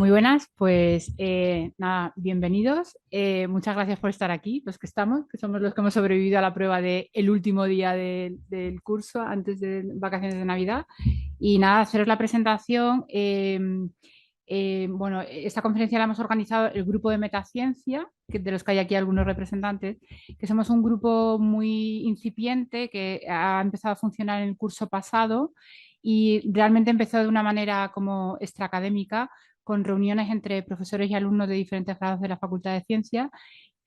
Muy buenas, pues nada, bienvenidos. Muchas gracias por estar aquí, los que estamos, que somos los que hemos sobrevivido a la prueba del último día del curso antes de vacaciones de Navidad. Y nada, haceros la presentación. Bueno, esta conferencia la hemos organizado el grupo de Metaciencia, de los que hay aquí algunos representantes, que somos un grupo muy incipiente que ha empezado a funcionar en el curso pasado y realmente empezó de una manera como extraacadémica, con reuniones entre profesores y alumnos de diferentes grados de la Facultad de Ciencias,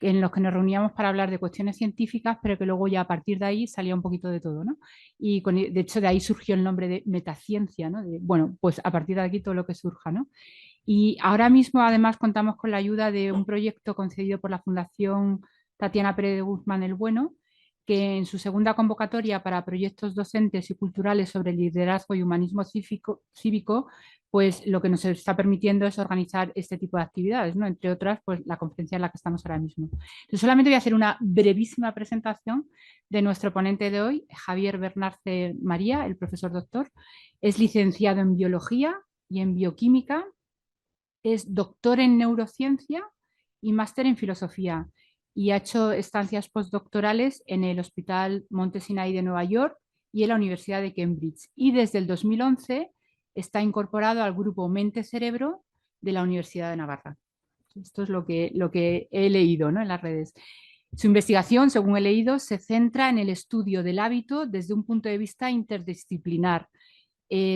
en los que nos reuníamos para hablar de cuestiones científicas, pero que luego ya a partir de ahí salía un poquito de todo, ¿no? Y de hecho de ahí surgió el nombre de metaciencia, ¿no? Bueno, pues a partir de aquí todo lo que surja, ¿no? Y ahora mismo además contamos con la ayuda de un proyecto concedido por la Fundación Tatiana Pérez de Guzmán el Bueno, que en su segunda convocatoria para proyectos docentes y culturales sobre liderazgo y humanismo cívico, pues lo que nos está permitiendo es organizar este tipo de actividades, ¿no? Entre otras, pues la conferencia en la que estamos ahora mismo. Entonces, solamente voy a hacer una brevísima presentación de nuestro ponente de hoy, Javier Bernarce María, el profesor doctor. Es licenciado en Biología y en Bioquímica, es doctor en Neurociencia y máster en Filosofía, y ha hecho estancias postdoctorales en el Hospital Monte Sinai de Nueva York y en la Universidad de Cambridge. Y desde el 2011 está incorporado al grupo Mente-Cerebro de la Universidad de Navarra. Esto es lo que he leído, ¿no?, en las redes. Su investigación, según he leído, se centra en el estudio del hábito desde un punto de vista interdisciplinar,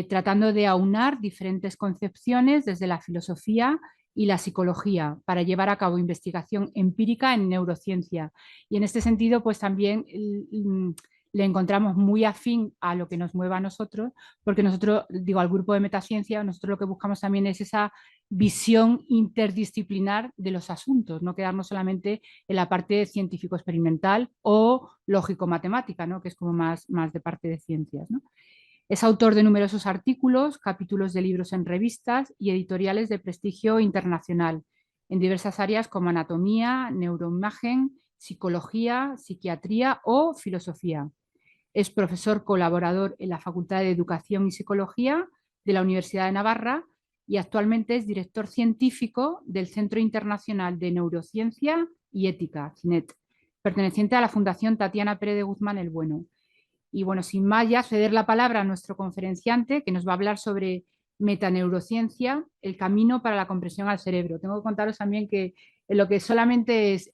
tratando de aunar diferentes concepciones desde la filosofía y la psicología para llevar a cabo investigación empírica en neurociencia. Y en este sentido, pues también le encontramos muy afín a lo que nos mueva a nosotros, porque nosotros, digo, al grupo de Metaciencia, nosotros lo que buscamos también es esa visión interdisciplinar de los asuntos, no quedarnos solamente en la parte científico-experimental o lógico-matemática, ¿no?, que es como más de parte de ciencias, ¿no? Es autor de numerosos artículos, capítulos de libros en revistas y editoriales de prestigio internacional en diversas áreas como anatomía, neuroimagen, psicología, psiquiatría o filosofía. Es profesor colaborador en la Facultad de Educación y Psicología de la Universidad de Navarra y actualmente es director científico del Centro Internacional de Neurociencia y Ética, CINET, perteneciente a la Fundación Tatiana Pérez de Guzmán el Bueno. Y bueno, sin más ya, ceder la palabra a nuestro conferenciante, que nos va a hablar sobre metaneurociencia, el camino para la comprensión al cerebro. Tengo que contaros también que en lo que solamente es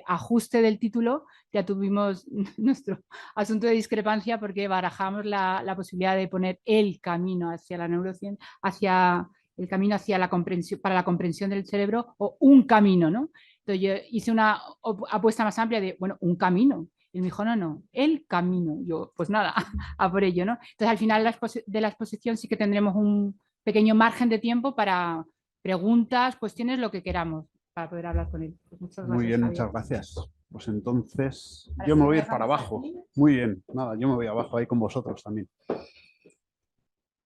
ajuste del título, ya tuvimos nuestro asunto de discrepancia porque barajamos la posibilidad de poner el camino hacia la neurociencia, hacia el camino hacia la comprensión, para la comprensión del cerebro, o un camino, ¿no? Entonces yo hice una apuesta más amplia de, bueno, un camino. Y me dijo, no, el camino. Yo, pues nada, a por ello, ¿no? Entonces, al final de la exposición sí que tendremos un pequeño margen de tiempo para preguntas, cuestiones, lo que queramos, para poder hablar con él. Pues muchas Muy gracias, bien, Javier. muchas gracias. Pues entonces Ahora yo sí, me me voy a ir para dejamos abajo. aquí. Muy bien, nada, yo me voy abajo ahí con vosotros también.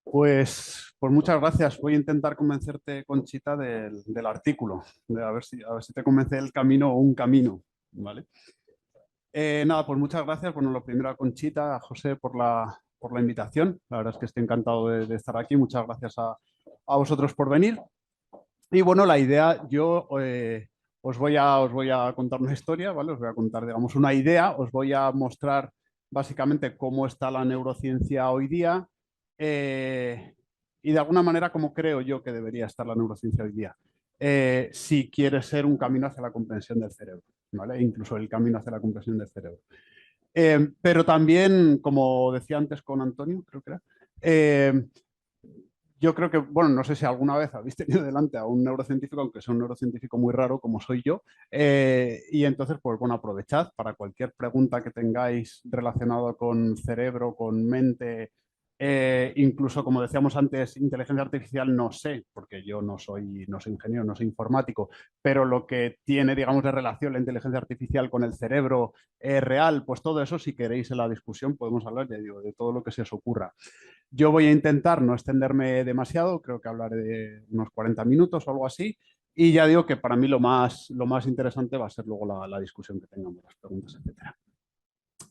Pues muchas gracias. Voy a intentar convencerte, Conchita, del artículo, a ver si te convence el camino o un camino, ¿vale? Nada, pues muchas gracias. Bueno, lo primero a Conchita, a José por la invitación. La verdad es que estoy encantado de estar aquí. Muchas gracias a vosotros por venir. Y bueno, la idea, yo os voy a contar una historia, ¿vale? Os voy a contar, digamos, una idea, os voy a mostrar básicamente cómo está la neurociencia hoy día y de alguna manera cómo creo yo que debería estar la neurociencia hoy día, si quiere ser un camino hacia la comprensión del cerebro, ¿vale? Incluso el camino hacia la comprensión del cerebro. Pero también, como decía antes con Antonio, creo que era, yo creo que, bueno, no sé si alguna vez habéis tenido delante a un neurocientífico, aunque sea un neurocientífico muy raro como soy yo, y entonces, pues bueno, aprovechad para cualquier pregunta que tengáis relacionada con cerebro, con mente, incluso como decíamos antes, inteligencia artificial no sé, porque yo no soy ingeniero, no soy informático, pero lo que tiene, digamos, de relación la inteligencia artificial con el cerebro real, pues todo eso, si queréis en la discusión, podemos hablar, ya digo, de todo lo que se os ocurra. Yo voy a intentar no extenderme demasiado, creo que hablaré de unos 40 minutos o algo así, y ya digo que para mí lo más interesante va a ser luego la discusión que tengamos, las preguntas, etcétera.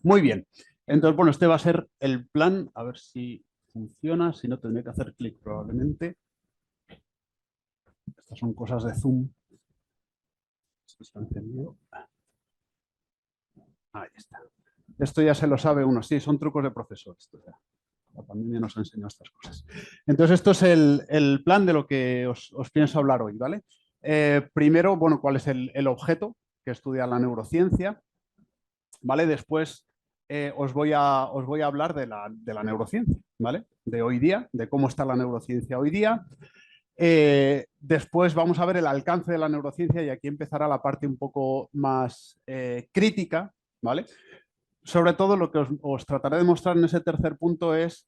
Muy bien, entonces bueno, este va a ser el plan, a ver si funciona, si no tendré que hacer clic probablemente. Estas son cosas de Zoom. Esto está encendido. Ahí está. Esto ya se lo sabe uno. Sí, son trucos de profesor. La pandemia nos ha enseñado estas cosas. Entonces, esto es el plan de lo que os pienso hablar hoy, ¿vale? Primero, bueno, ¿cuál es el objeto que estudia la neurociencia? ¿Vale? Después os voy a hablar de la neurociencia, ¿vale? De hoy día, de cómo está la neurociencia hoy día. Después vamos a ver el alcance de la neurociencia y aquí empezará la parte un poco más crítica, ¿vale? Sobre todo lo que os trataré de mostrar en ese tercer punto es,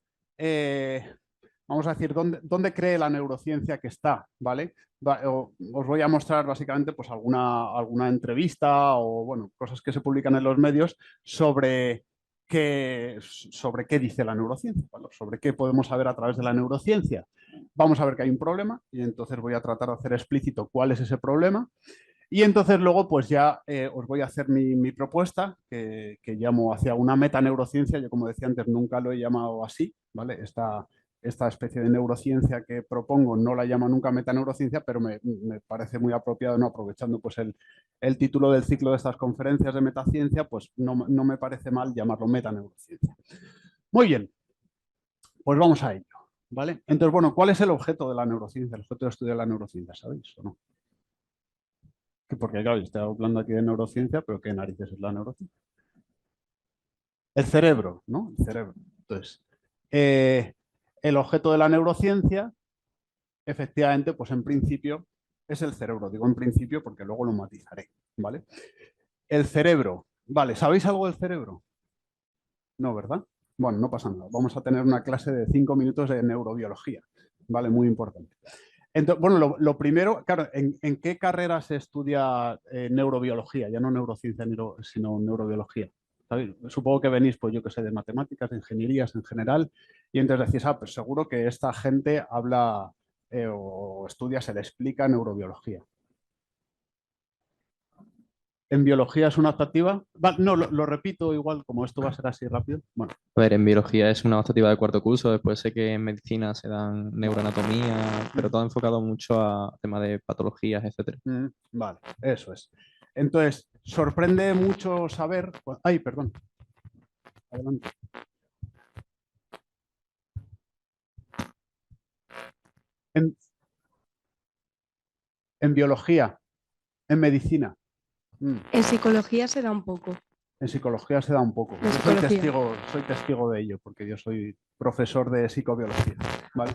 vamos a decir, dónde cree la neurociencia que está, ¿vale? Os voy a mostrar básicamente pues alguna entrevista o bueno, cosas que se publican en los medios sobre qué dice la neurociencia, ¿vale? Sobre qué podemos saber a través de la neurociencia. Vamos a ver que hay un problema y entonces voy a tratar de hacer explícito cuál es ese problema. Y entonces luego pues ya os voy a hacer mi propuesta que llamo hacia una metaneurociencia. Yo como decía antes nunca lo he llamado así, ¿vale? Esta especie de neurociencia que propongo no la llamo nunca metaneurociencia, pero me parece muy apropiado, ¿no? Aprovechando pues el título del ciclo de estas conferencias de metaciencia, pues no me parece mal llamarlo metaneurociencia. Muy bien, pues vamos a ello, ¿vale? Entonces, bueno, ¿cuál es el objeto de la neurociencia? El objeto de estudio de la neurociencia, ¿sabéis o no? Porque claro, yo estoy hablando aquí de neurociencia, pero ¿qué narices es la neurociencia? El cerebro, ¿no? El cerebro. Entonces, el objeto de la neurociencia, efectivamente, pues en principio es el cerebro. Digo en principio porque luego lo matizaré, ¿vale? El cerebro. Vale, ¿sabéis algo del cerebro? No, ¿verdad? Bueno, no pasa nada. Vamos a tener una clase de 5 minutos de neurobiología, ¿vale? Muy importante. Entonces, bueno, lo primero, claro, ¿en qué carrera se estudia neurobiología? Ya no neurociencia, sino neurobiología. ¿Sabéis? Supongo que venís, pues yo que sé, de matemáticas, de ingenierías en general, y entonces decís, pues seguro que esta gente habla o estudia, se le explica neurobiología. ¿En biología es una optativa? No, lo repito igual, como esto va a ser así rápido. Bueno. A ver, en biología es una optativa de cuarto curso, después sé que en medicina se dan neuroanatomía, pero todo enfocado mucho a temas de patologías, etcétera. Vale, eso es. Entonces, sorprende mucho saber... Ay, perdón. Adelante. En biología, en medicina. En psicología se da un poco. En psicología se da un poco. Yo soy testigo de ello, porque yo soy profesor de psicobiología. ¿Vale?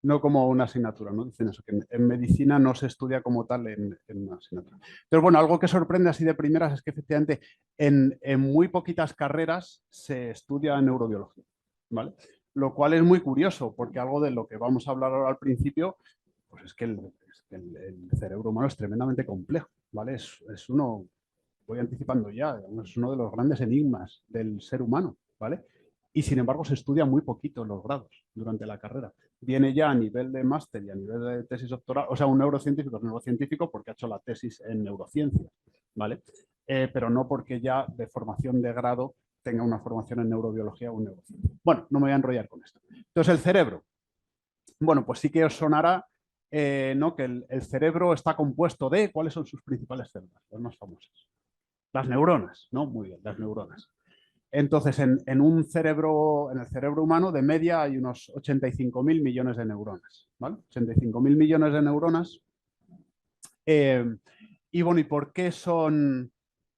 No como una asignatura, ¿no? Dicen eso, que en medicina no se estudia como tal en una asignatura. Pero bueno, algo que sorprende así de primeras es que efectivamente en muy poquitas carreras se estudia neurobiología, ¿vale? Lo cual es muy curioso, porque algo de lo que vamos a hablar ahora al principio, pues es que el cerebro humano es tremendamente complejo, ¿vale? Es uno, voy anticipando ya, es uno de los grandes enigmas del ser humano, ¿vale? Y sin embargo se estudia muy poquito en los grados durante la carrera. Viene ya a nivel de máster y a nivel de tesis doctoral, o sea, un neurocientífico es neurocientífico porque ha hecho la tesis en neurociencia, ¿vale? Pero no porque ya de formación de grado tenga una formación en neurobiología o en neurociencia. Bueno, no me voy a enrollar con esto. Entonces, el cerebro. Bueno, pues sí que os sonará ¿no? Que el cerebro está compuesto de... ¿Cuáles son sus principales células? Las más famosas. Las neuronas, ¿no? Muy bien, las neuronas. Entonces, en el cerebro humano, de media, hay unos 85.000 millones de neuronas, ¿vale? 85.000 millones de neuronas. Y bueno, ¿y por qué son,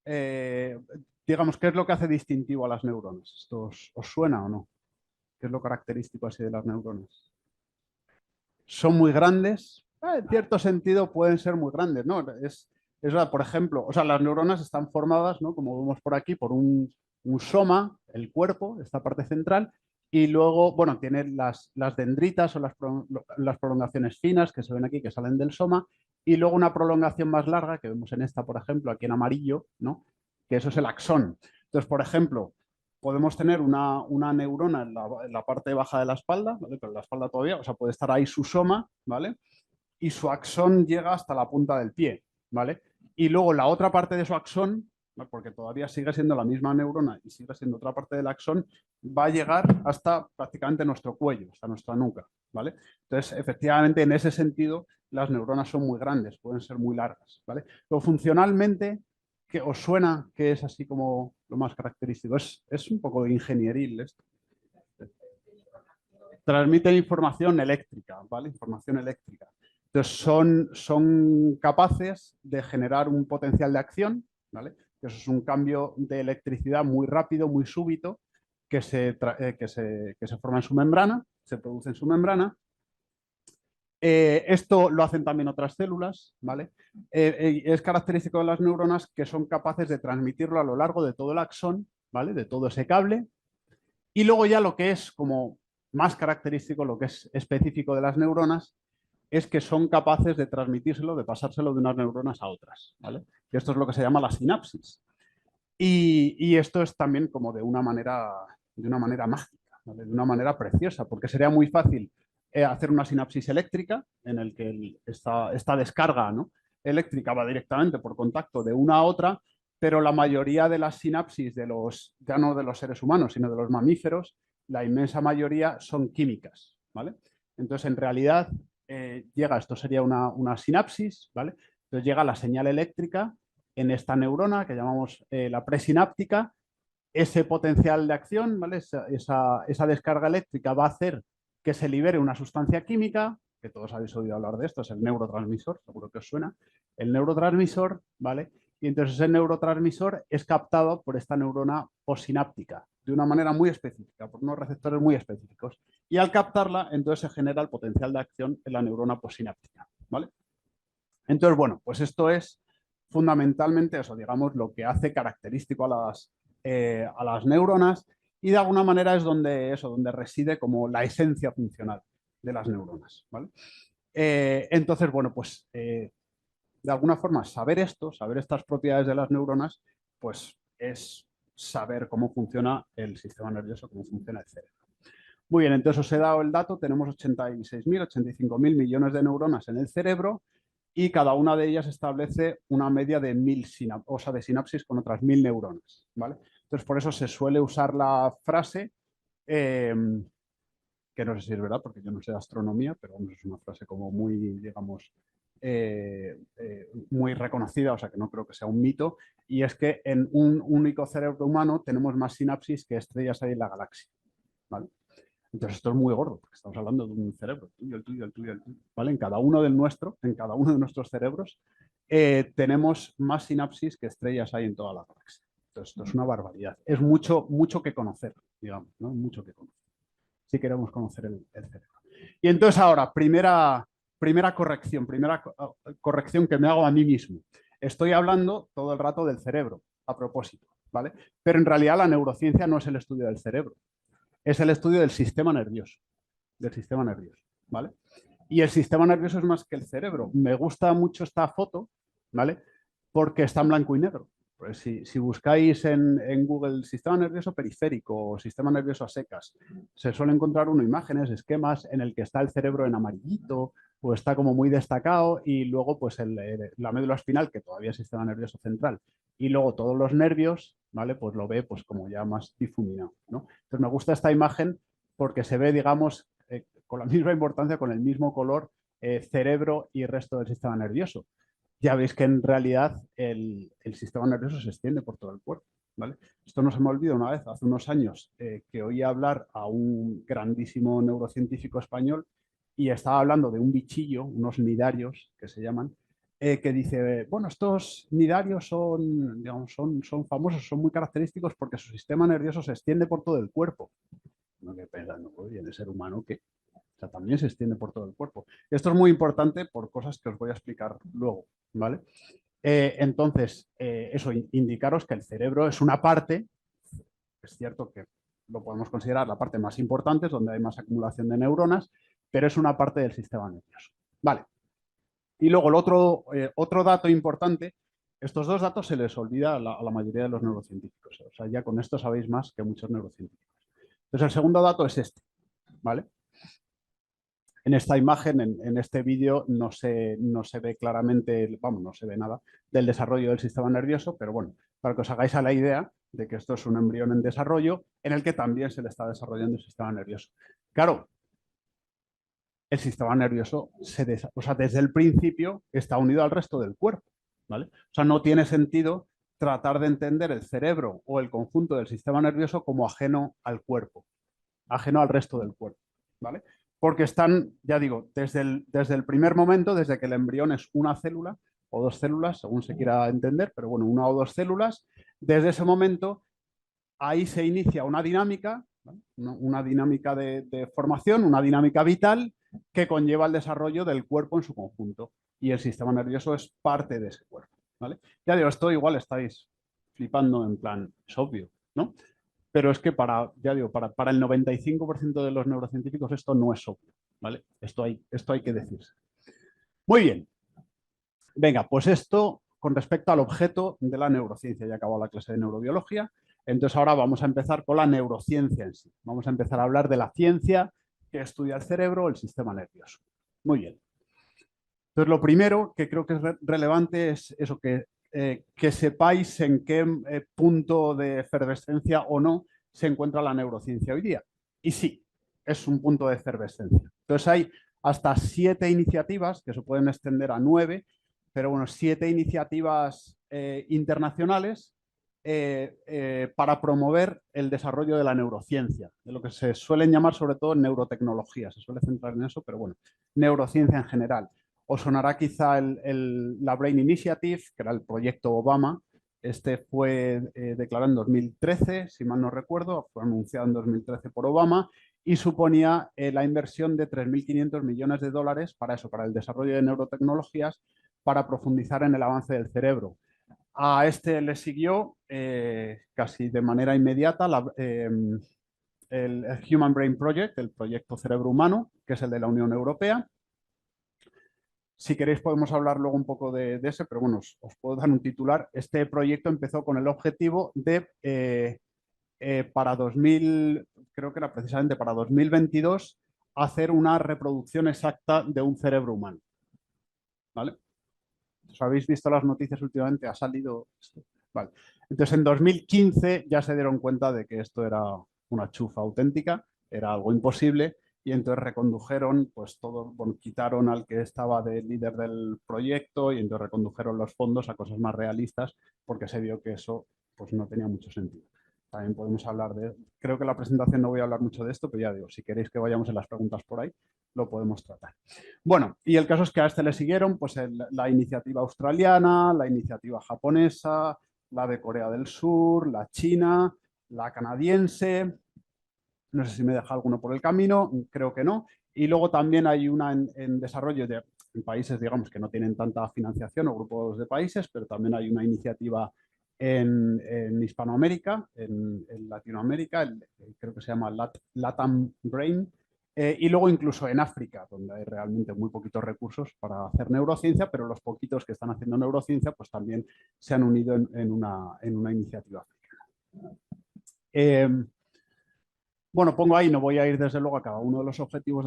digamos, qué es lo que hace distintivo a las neuronas? ¿Esto os suena o no? ¿Qué es lo característico así de las neuronas? Son muy grandes, en cierto sentido pueden ser muy grandes, ¿no? Es por ejemplo, o sea, las neuronas están formadas, ¿no? Como vemos por aquí, por un soma, el cuerpo, esta parte central, y luego, bueno, tiene las dendritas o las prolongaciones finas que se ven aquí, que salen del soma, y luego una prolongación más larga, que vemos en esta, por ejemplo, aquí en amarillo, ¿no? Que eso es el axón. Entonces, por ejemplo, podemos tener una neurona en la parte baja de la espalda, ¿vale? Pero en la espalda todavía, o sea, puede estar ahí su soma, ¿vale? Y su axón llega hasta la punta del pie, ¿vale? Y luego la otra parte de su axón, ¿no? Porque todavía sigue siendo la misma neurona y sigue siendo otra parte del axón, va a llegar hasta prácticamente nuestro cuello, hasta nuestra nuca, ¿vale? Entonces, efectivamente, en ese sentido, las neuronas son muy grandes, pueden ser muy largas, ¿vale? Pero funcionalmente, ¿qué os suena que es así como lo más característico? Es un poco ingenieril esto. Transmiten información eléctrica, ¿vale? Información eléctrica. Entonces son capaces de generar un potencial de acción, ¿vale? Eso es un cambio de electricidad muy rápido, muy súbito, que se forma en su membrana, se produce en su membrana. Esto lo hacen también otras células, ¿vale? Es característico de las neuronas que son capaces de transmitirlo a lo largo de todo el axón, ¿vale? De todo ese cable. Y luego ya lo que es como más característico, lo que es específico de las neuronas, es que son capaces de transmitírselo, de pasárselo de unas neuronas a otras, ¿vale? Y esto es lo que se llama la sinapsis. Y esto es también como de una manera mágica, ¿vale? De una manera preciosa, porque sería muy fácil hacer una sinapsis eléctrica en el que esta descarga, ¿no?, eléctrica va directamente por contacto de una a otra, pero la mayoría de las sinapsis ya no de los seres humanos, sino de los mamíferos, la inmensa mayoría son químicas, ¿vale? Entonces, en realidad, esto sería una sinapsis, ¿vale? Entonces llega la señal eléctrica en esta neurona que llamamos la presináptica. Ese potencial de acción, ¿vale? Esa descarga eléctrica va a hacer que se libere una sustancia química, que todos habéis oído hablar de esto, es el neurotransmisor, seguro que os suena. El neurotransmisor, ¿vale? Y entonces ese neurotransmisor es captado por esta neurona postsináptica de una manera muy específica, por unos receptores muy específicos. Y al captarla, entonces se genera el potencial de acción en la neurona postsináptica, ¿vale? Entonces, bueno, pues esto es fundamentalmente eso, digamos, lo que hace característico a las neuronas, y de alguna manera es donde reside como la esencia funcional de las neuronas, ¿vale? Entonces, bueno, pues de alguna forma saber estas propiedades de las neuronas, pues es saber cómo funciona el sistema nervioso, cómo funciona el cerebro. Muy bien, entonces os he dado el dato, tenemos 86.000, 85.000 millones de neuronas en el cerebro, y cada una de ellas establece una media de 1.000 de sinapsis con otras 1.000 neuronas, ¿vale? Entonces, por eso se suele usar la frase, que no sé si es verdad, porque yo no sé de astronomía, pero es una frase como muy, digamos, muy reconocida, o sea que no creo que sea un mito, y es que en un único cerebro humano tenemos más sinapsis que estrellas hay en la galaxia, ¿vale? Entonces esto es muy gordo, porque estamos hablando de un cerebro, el tuyo, ¿vale? En cada uno de nuestros cerebros tenemos más sinapsis que estrellas hay en toda la galaxia. Entonces esto es una barbaridad. Es mucho que conocer, digamos, ¿no? Mucho que conocer, si queremos conocer el cerebro. Y entonces ahora, primera corrección que me hago a mí mismo. Estoy hablando todo el rato del cerebro, a propósito, ¿vale? Pero en realidad la neurociencia no es el estudio del cerebro. Es el estudio del sistema nervioso, ¿vale? Y el sistema nervioso es más que el cerebro. Me gusta mucho esta foto, ¿vale? Porque está en blanco y negro. Pues si buscáis en Google sistema nervioso periférico o sistema nervioso a secas, se suele encontrar imágenes, esquemas en el que está el cerebro en amarillito o está como muy destacado, y luego pues la médula espinal, que todavía es sistema nervioso central, y luego todos los nervios, ¿vale? Pues lo ve pues como ya más difuminado, ¿no? Entonces me gusta esta imagen porque se ve, digamos, con la misma importancia, con el mismo color, cerebro y resto del sistema nervioso. Ya veis que en realidad el sistema nervioso se extiende por todo el cuerpo, ¿vale? Esto no se me olvida una vez, hace unos años, que oí hablar a un grandísimo neurocientífico español, y estaba hablando de un bichillo, unos nidarios que se llaman, que dice, bueno, estos nidarios son, digamos, son famosos, son muy característicos porque su sistema nervioso se extiende por todo el cuerpo. No, que pensando, oye, en el ser humano que también se extiende por todo el cuerpo. Esto es muy importante por cosas que os voy a explicar luego, ¿vale? Entonces, eso, indicaros que el cerebro es una parte, es cierto que lo podemos considerar la parte más importante, es donde hay más acumulación de neuronas, pero es una parte del sistema nervioso. Vale. Y luego el otro dato importante, estos dos datos se les olvida a la mayoría de los neurocientíficos. O sea, ya con esto sabéis más que muchos neurocientíficos. Entonces, el segundo dato es este, ¿vale? En esta imagen, en este vídeo, no se ve claramente, vamos, no se ve nada del desarrollo del sistema nervioso, pero bueno, para que os hagáis a la idea de que esto es un embrión en desarrollo en el que también se le está desarrollando el sistema nervioso. Claro, el sistema nervioso, o sea, desde el principio está unido al resto del cuerpo, ¿vale? O sea, no tiene sentido tratar de entender el cerebro o el conjunto del sistema nervioso como ajeno al cuerpo, ajeno al resto del cuerpo, ¿vale? Porque están, ya digo, desde el primer momento, desde que el embrión es una célula o dos células, según se quiera entender, pero bueno, una o dos células, desde ese momento ahí se inicia una dinámica, ¿vale? Una dinámica de formación, una dinámica vital que conlleva el desarrollo del cuerpo en su conjunto. Y el sistema nervioso es parte de ese cuerpo, ¿vale? Ya digo, esto igual estáis flipando en plan, es obvio, ¿no? Pero es que para el 95% de los neurocientíficos esto no es obvio, ¿vale? Esto hay que decirse. Muy bien. Venga, pues esto con respecto al objeto de la neurociencia. Ya acabó la clase de neurobiología. Entonces ahora vamos a empezar con la neurociencia en sí. Vamos a empezar a hablar de la ciencia que estudia el cerebro, el sistema nervioso. Muy bien. Entonces lo primero que creo que es relevante es eso, que sepáis en qué punto de efervescencia o no se encuentra la neurociencia hoy día. Y sí, es un punto de efervescencia. Entonces hay hasta 7 iniciativas, que se pueden extender a 9, pero bueno, 7 iniciativas internacionales para promover el desarrollo de la neurociencia, de lo que se suelen llamar sobre todo neurotecnología, se suele centrar en eso, pero bueno, neurociencia en general. Os sonará quizá la Brain Initiative, que era el proyecto Obama. Este fue declarado en 2013, si mal no recuerdo, fue anunciado en 2013 por Obama y suponía la inversión de 3.500 millones de dólares para eso, para el desarrollo de neurotecnologías, para profundizar en el avance del cerebro. A este le siguió casi de manera inmediata el Human Brain Project, el proyecto Cerebro Humano, que es el de la Unión Europea. Si queréis podemos hablar luego un poco de ese, pero bueno, os puedo dar un titular. Este proyecto empezó con el objetivo de, para 2000, creo que era precisamente para 2022, hacer una reproducción exacta de un cerebro humano. ¿Vale? ¿Os habéis visto las noticias últimamente? ¿Ha salido esto? Vale. Entonces, en 2015 ya se dieron cuenta de que esto era una chufa auténtica, era algo imposible, y entonces recondujeron, pues todo, bueno, quitaron al que estaba de líder del proyecto y entonces recondujeron los fondos a cosas más realistas porque se vio que eso pues no tenía mucho sentido. También podemos hablar creo que en la presentación no voy a hablar mucho de esto, pero ya digo, si queréis que vayamos en las preguntas por ahí, lo podemos tratar. Bueno, y el caso es que a este le siguieron pues la iniciativa australiana, la iniciativa japonesa, la de Corea del Sur, la china, la canadiense. No sé si me deja alguno por el camino, creo que no. Y luego también hay una en desarrollo en países, digamos, que no tienen tanta financiación o grupos de países, pero también hay una iniciativa en Hispanoamérica, en Latinoamérica, creo que se llama LATAM Brain, y luego incluso en África, donde hay realmente muy poquitos recursos para hacer neurociencia, pero los poquitos que están haciendo neurociencia pues también se han unido en una iniciativa africana. Bueno, pongo ahí, no voy a ir desde luego a cada uno de los objetivos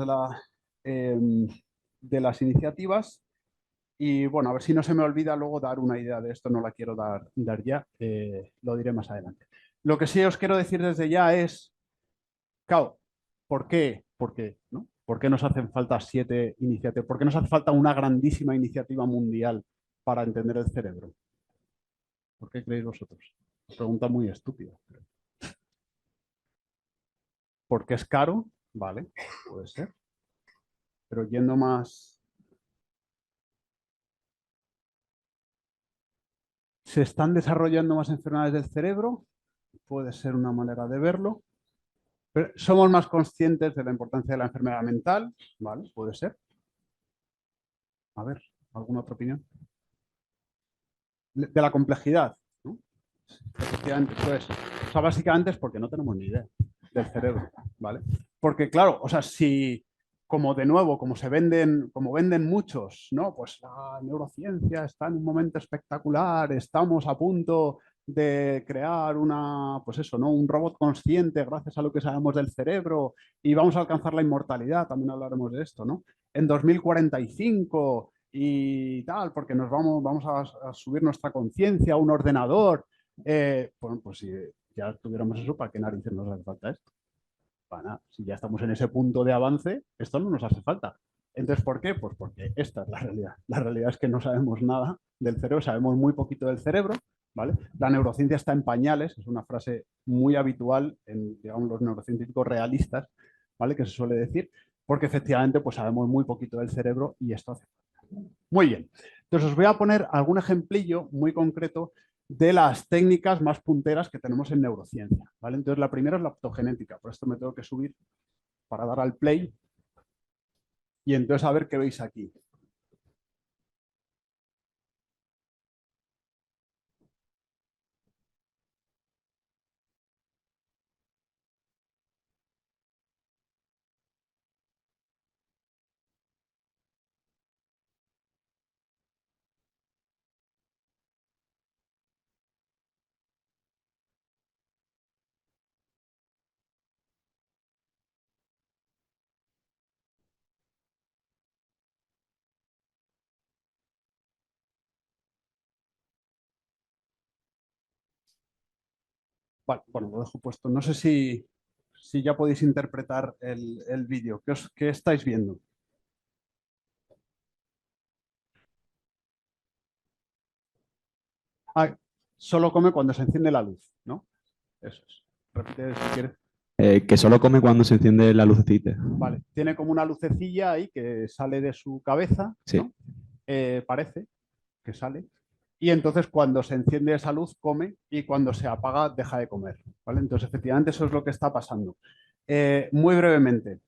de las iniciativas. Y bueno, a ver si no se me olvida luego dar una idea de esto, no la quiero dar ya, lo diré más adelante. Lo que sí os quiero decir desde ya es, claro, ¿por qué? ¿No? ¿Por qué nos hacen falta 7 iniciativas? ¿Por qué nos hace falta una grandísima iniciativa mundial para entender el cerebro? ¿Por qué creéis vosotros? Pregunta muy estúpida. ¿Porque es caro? Vale, puede ser. Pero yendo más... ¿Se están desarrollando más enfermedades del cerebro? Puede ser una manera de verlo. Pero somos más conscientes de la importancia de la enfermedad mental, ¿vale? Puede ser. A ver, ¿alguna otra opinión? De la complejidad, ¿no? Efectivamente, pues, o sea, básicamente es porque no tenemos ni idea del cerebro, ¿vale? Porque claro, o sea, si como de nuevo, como venden muchos, ¿no? Pues la neurociencia está en un momento espectacular, estamos a punto de crear pues eso, ¿no? Un robot consciente gracias a lo que sabemos del cerebro y vamos a alcanzar la inmortalidad, también hablaremos de esto, ¿no? En 2045 y tal, porque vamos a subir nuestra conciencia a un ordenador. Bueno, pues si ya tuviéramos eso, ¿para qué narices nos hace falta esto? Para nada. Si ya estamos en ese punto de avance, esto no nos hace falta. Entonces, ¿por qué? Pues porque esta es la realidad. La realidad es que no sabemos nada del cerebro, sabemos muy poquito del cerebro, ¿vale? La neurociencia está en pañales, es una frase muy habitual en, digamos, los neurocientíficos realistas, ¿vale? Que se suele decir, porque efectivamente pues sabemos muy poquito del cerebro y esto hace falta. Muy bien. Entonces os voy a poner algún ejemplillo muy concreto de las técnicas más punteras que tenemos en neurociencia, ¿vale? Entonces la primera es la optogenética, por esto me tengo que subir para dar al play y entonces a ver qué veis aquí. Vale, bueno, lo dejo puesto. No sé si ya podéis interpretar el vídeo. ¿Qué estáis viendo? Ah, solo come cuando se enciende la luz, ¿no? Eso es. Repite si quieres. Que solo come cuando se enciende la lucecita. Vale, tiene como una lucecilla ahí que sale de su cabeza, Sí. ¿no? Parece que sale. Y entonces cuando se enciende esa luz come y cuando se apaga deja de comer, ¿vale? Entonces efectivamente eso es lo que está pasando. Muy brevemente,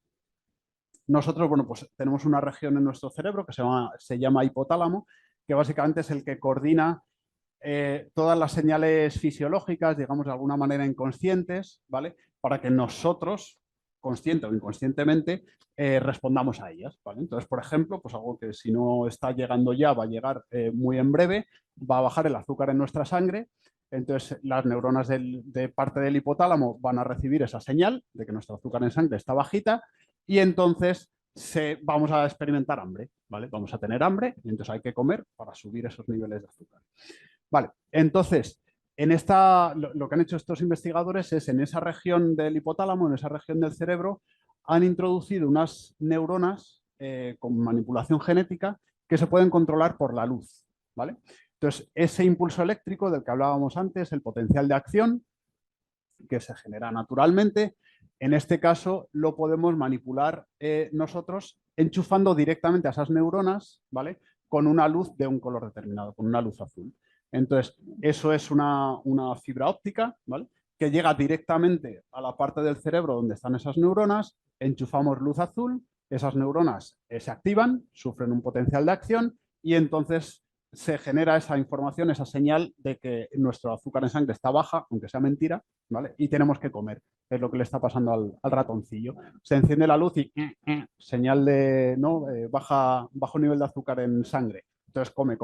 nosotros, bueno, pues tenemos una región en nuestro cerebro que se llama hipotálamo, que básicamente es el que coordina todas las señales fisiológicas, digamos de alguna manera inconscientes, ¿vale? Para que nosotros, consciente o inconscientemente, respondamos a ellas, ¿vale? Entonces, por ejemplo, pues algo que si no está llegando ya, va a llegar muy en breve, va a bajar el azúcar en nuestra sangre. Entonces, las neuronas de parte del hipotálamo van a recibir esa señal de que nuestro azúcar en sangre está bajita y entonces vamos a experimentar hambre, ¿vale? Vamos a tener hambre y entonces hay que comer para subir esos niveles de azúcar. Vale, entonces, lo que han hecho estos investigadores es en esa región del hipotálamo, en esa región del cerebro, han introducido unas neuronas con manipulación genética que se pueden controlar por la luz, ¿vale? Entonces, ese impulso eléctrico del que hablábamos antes, el potencial de acción, que se genera naturalmente, en este caso lo podemos manipular nosotros enchufando directamente a esas neuronas, ¿vale? Con una luz de un color determinado, con una luz azul. Entonces, eso es una fibra óptica, ¿vale? Que llega directamente a la parte del cerebro donde están esas neuronas, enchufamos luz azul, esas neuronas se activan, sufren un potencial de acción y entonces se genera esa información, esa señal de que nuestro azúcar en sangre está baja, aunque sea mentira, ¿vale? Y tenemos que comer, es lo que le está pasando al ratoncillo. Se enciende la luz y señal de ¿no? Bajo nivel de azúcar en sangre. Entonces come.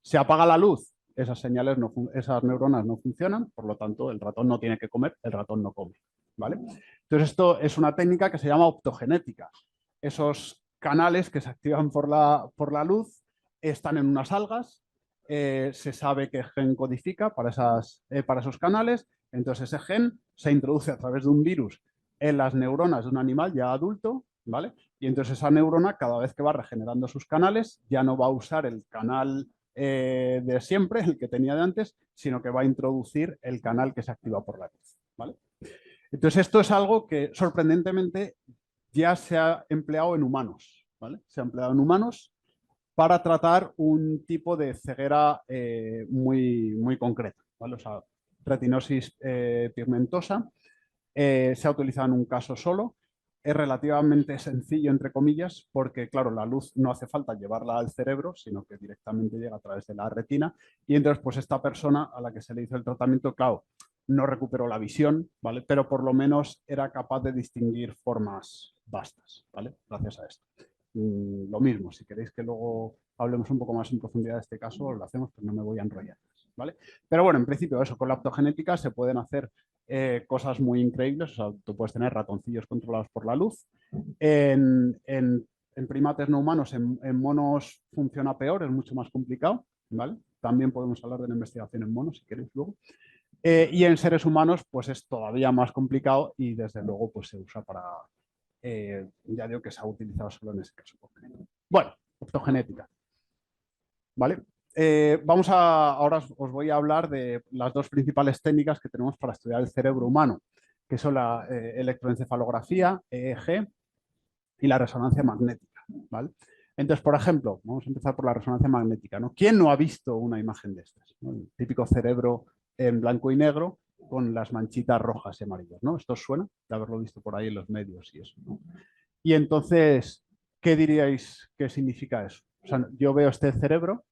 Se apaga la luz, esas señales, esas neuronas no funcionan, por lo tanto el ratón no tiene que comer, el ratón no come, ¿vale? Entonces esto es una técnica que se llama optogenética. Esos canales que se activan por la luz están en unas algas, se sabe qué gen codifica para esos canales, entonces ese gen se introduce a través de un virus en las neuronas de un animal ya adulto, ¿vale? Y entonces esa neurona cada vez que va regenerando sus canales ya no va a usar el canal de siempre, el que tenía de antes, sino que va a introducir el canal que se activa por la luz, ¿vale? Entonces esto es algo que sorprendentemente ya se ha empleado en humanos, ¿vale? Se ha empleado en humanos para tratar un tipo de ceguera muy concreta, ¿vale? O sea, retinosis pigmentosa. Se ha utilizado en un caso solo. Es relativamente sencillo, entre comillas, porque, claro, la luz no hace falta llevarla al cerebro, sino que directamente llega a través de la retina. Y entonces, pues esta persona a la que se le hizo el tratamiento, claro, no recuperó la visión, ¿vale? Pero por lo menos era capaz de distinguir formas vastas, ¿vale? Gracias a esto. Lo mismo, si queréis que luego hablemos un poco más en profundidad de este caso, lo hacemos, pero no me voy a enrollar. ¿vale? Pero bueno, en principio eso, con la optogenética se pueden hacer cosas muy increíbles. O sea, tú puedes tener ratoncillos controlados por la luz. En primates no humanos, en monos funciona peor, es mucho más complicado, ¿vale? También podemos hablar de la investigación en monos si queréis luego. Y en seres humanos pues es todavía más complicado y desde luego pues se usa para, ya digo que se ha utilizado solo en ese caso. Bueno, optogenética. ¿Vale? Ahora os voy a hablar de las dos principales técnicas que tenemos para estudiar el cerebro humano, que son la electroencefalografía, EEG, y la resonancia magnética. ¿Vale? Entonces, por ejemplo, vamos a empezar por la resonancia magnética, ¿no? ¿Quién no ha visto una imagen de estas? ¿No? El típico cerebro en blanco y negro con las manchitas rojas y amarillas, ¿no? ¿Esto os suena de haberlo visto por ahí en los medios y eso, ¿no? Y entonces, ¿qué diríais que significa eso? O sea, yo veo este cerebro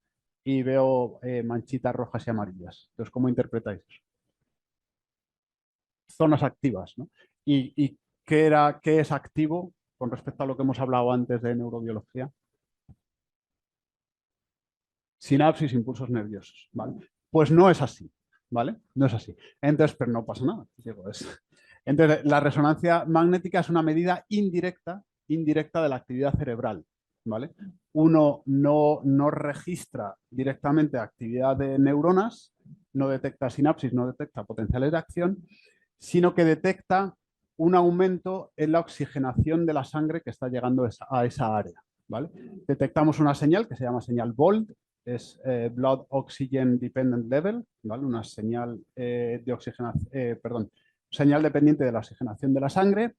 y veo manchitas rojas y amarillas. Entonces, ¿cómo interpretáis eso? Zonas activas, ¿no? ¿Y qué es activo con respecto a lo que hemos hablado antes de neurobiología? Sinapsis, impulsos nerviosos, ¿vale? Pues no es así, ¿vale? No es así. Entonces, pero no pasa nada. Digo, Entonces, la resonancia magnética es una medida indirecta de la actividad cerebral, ¿vale? Uno no registra directamente actividad de neuronas, no detecta sinapsis, no detecta potenciales de acción, sino que detecta un aumento en la oxigenación de la sangre que está llegando a esa área, ¿vale? Detectamos una señal que se llama señal BOLD, es Blood Oxygen Dependent Level, ¿vale? Una señal de oxigenación, señal dependiente de la oxigenación de la sangre.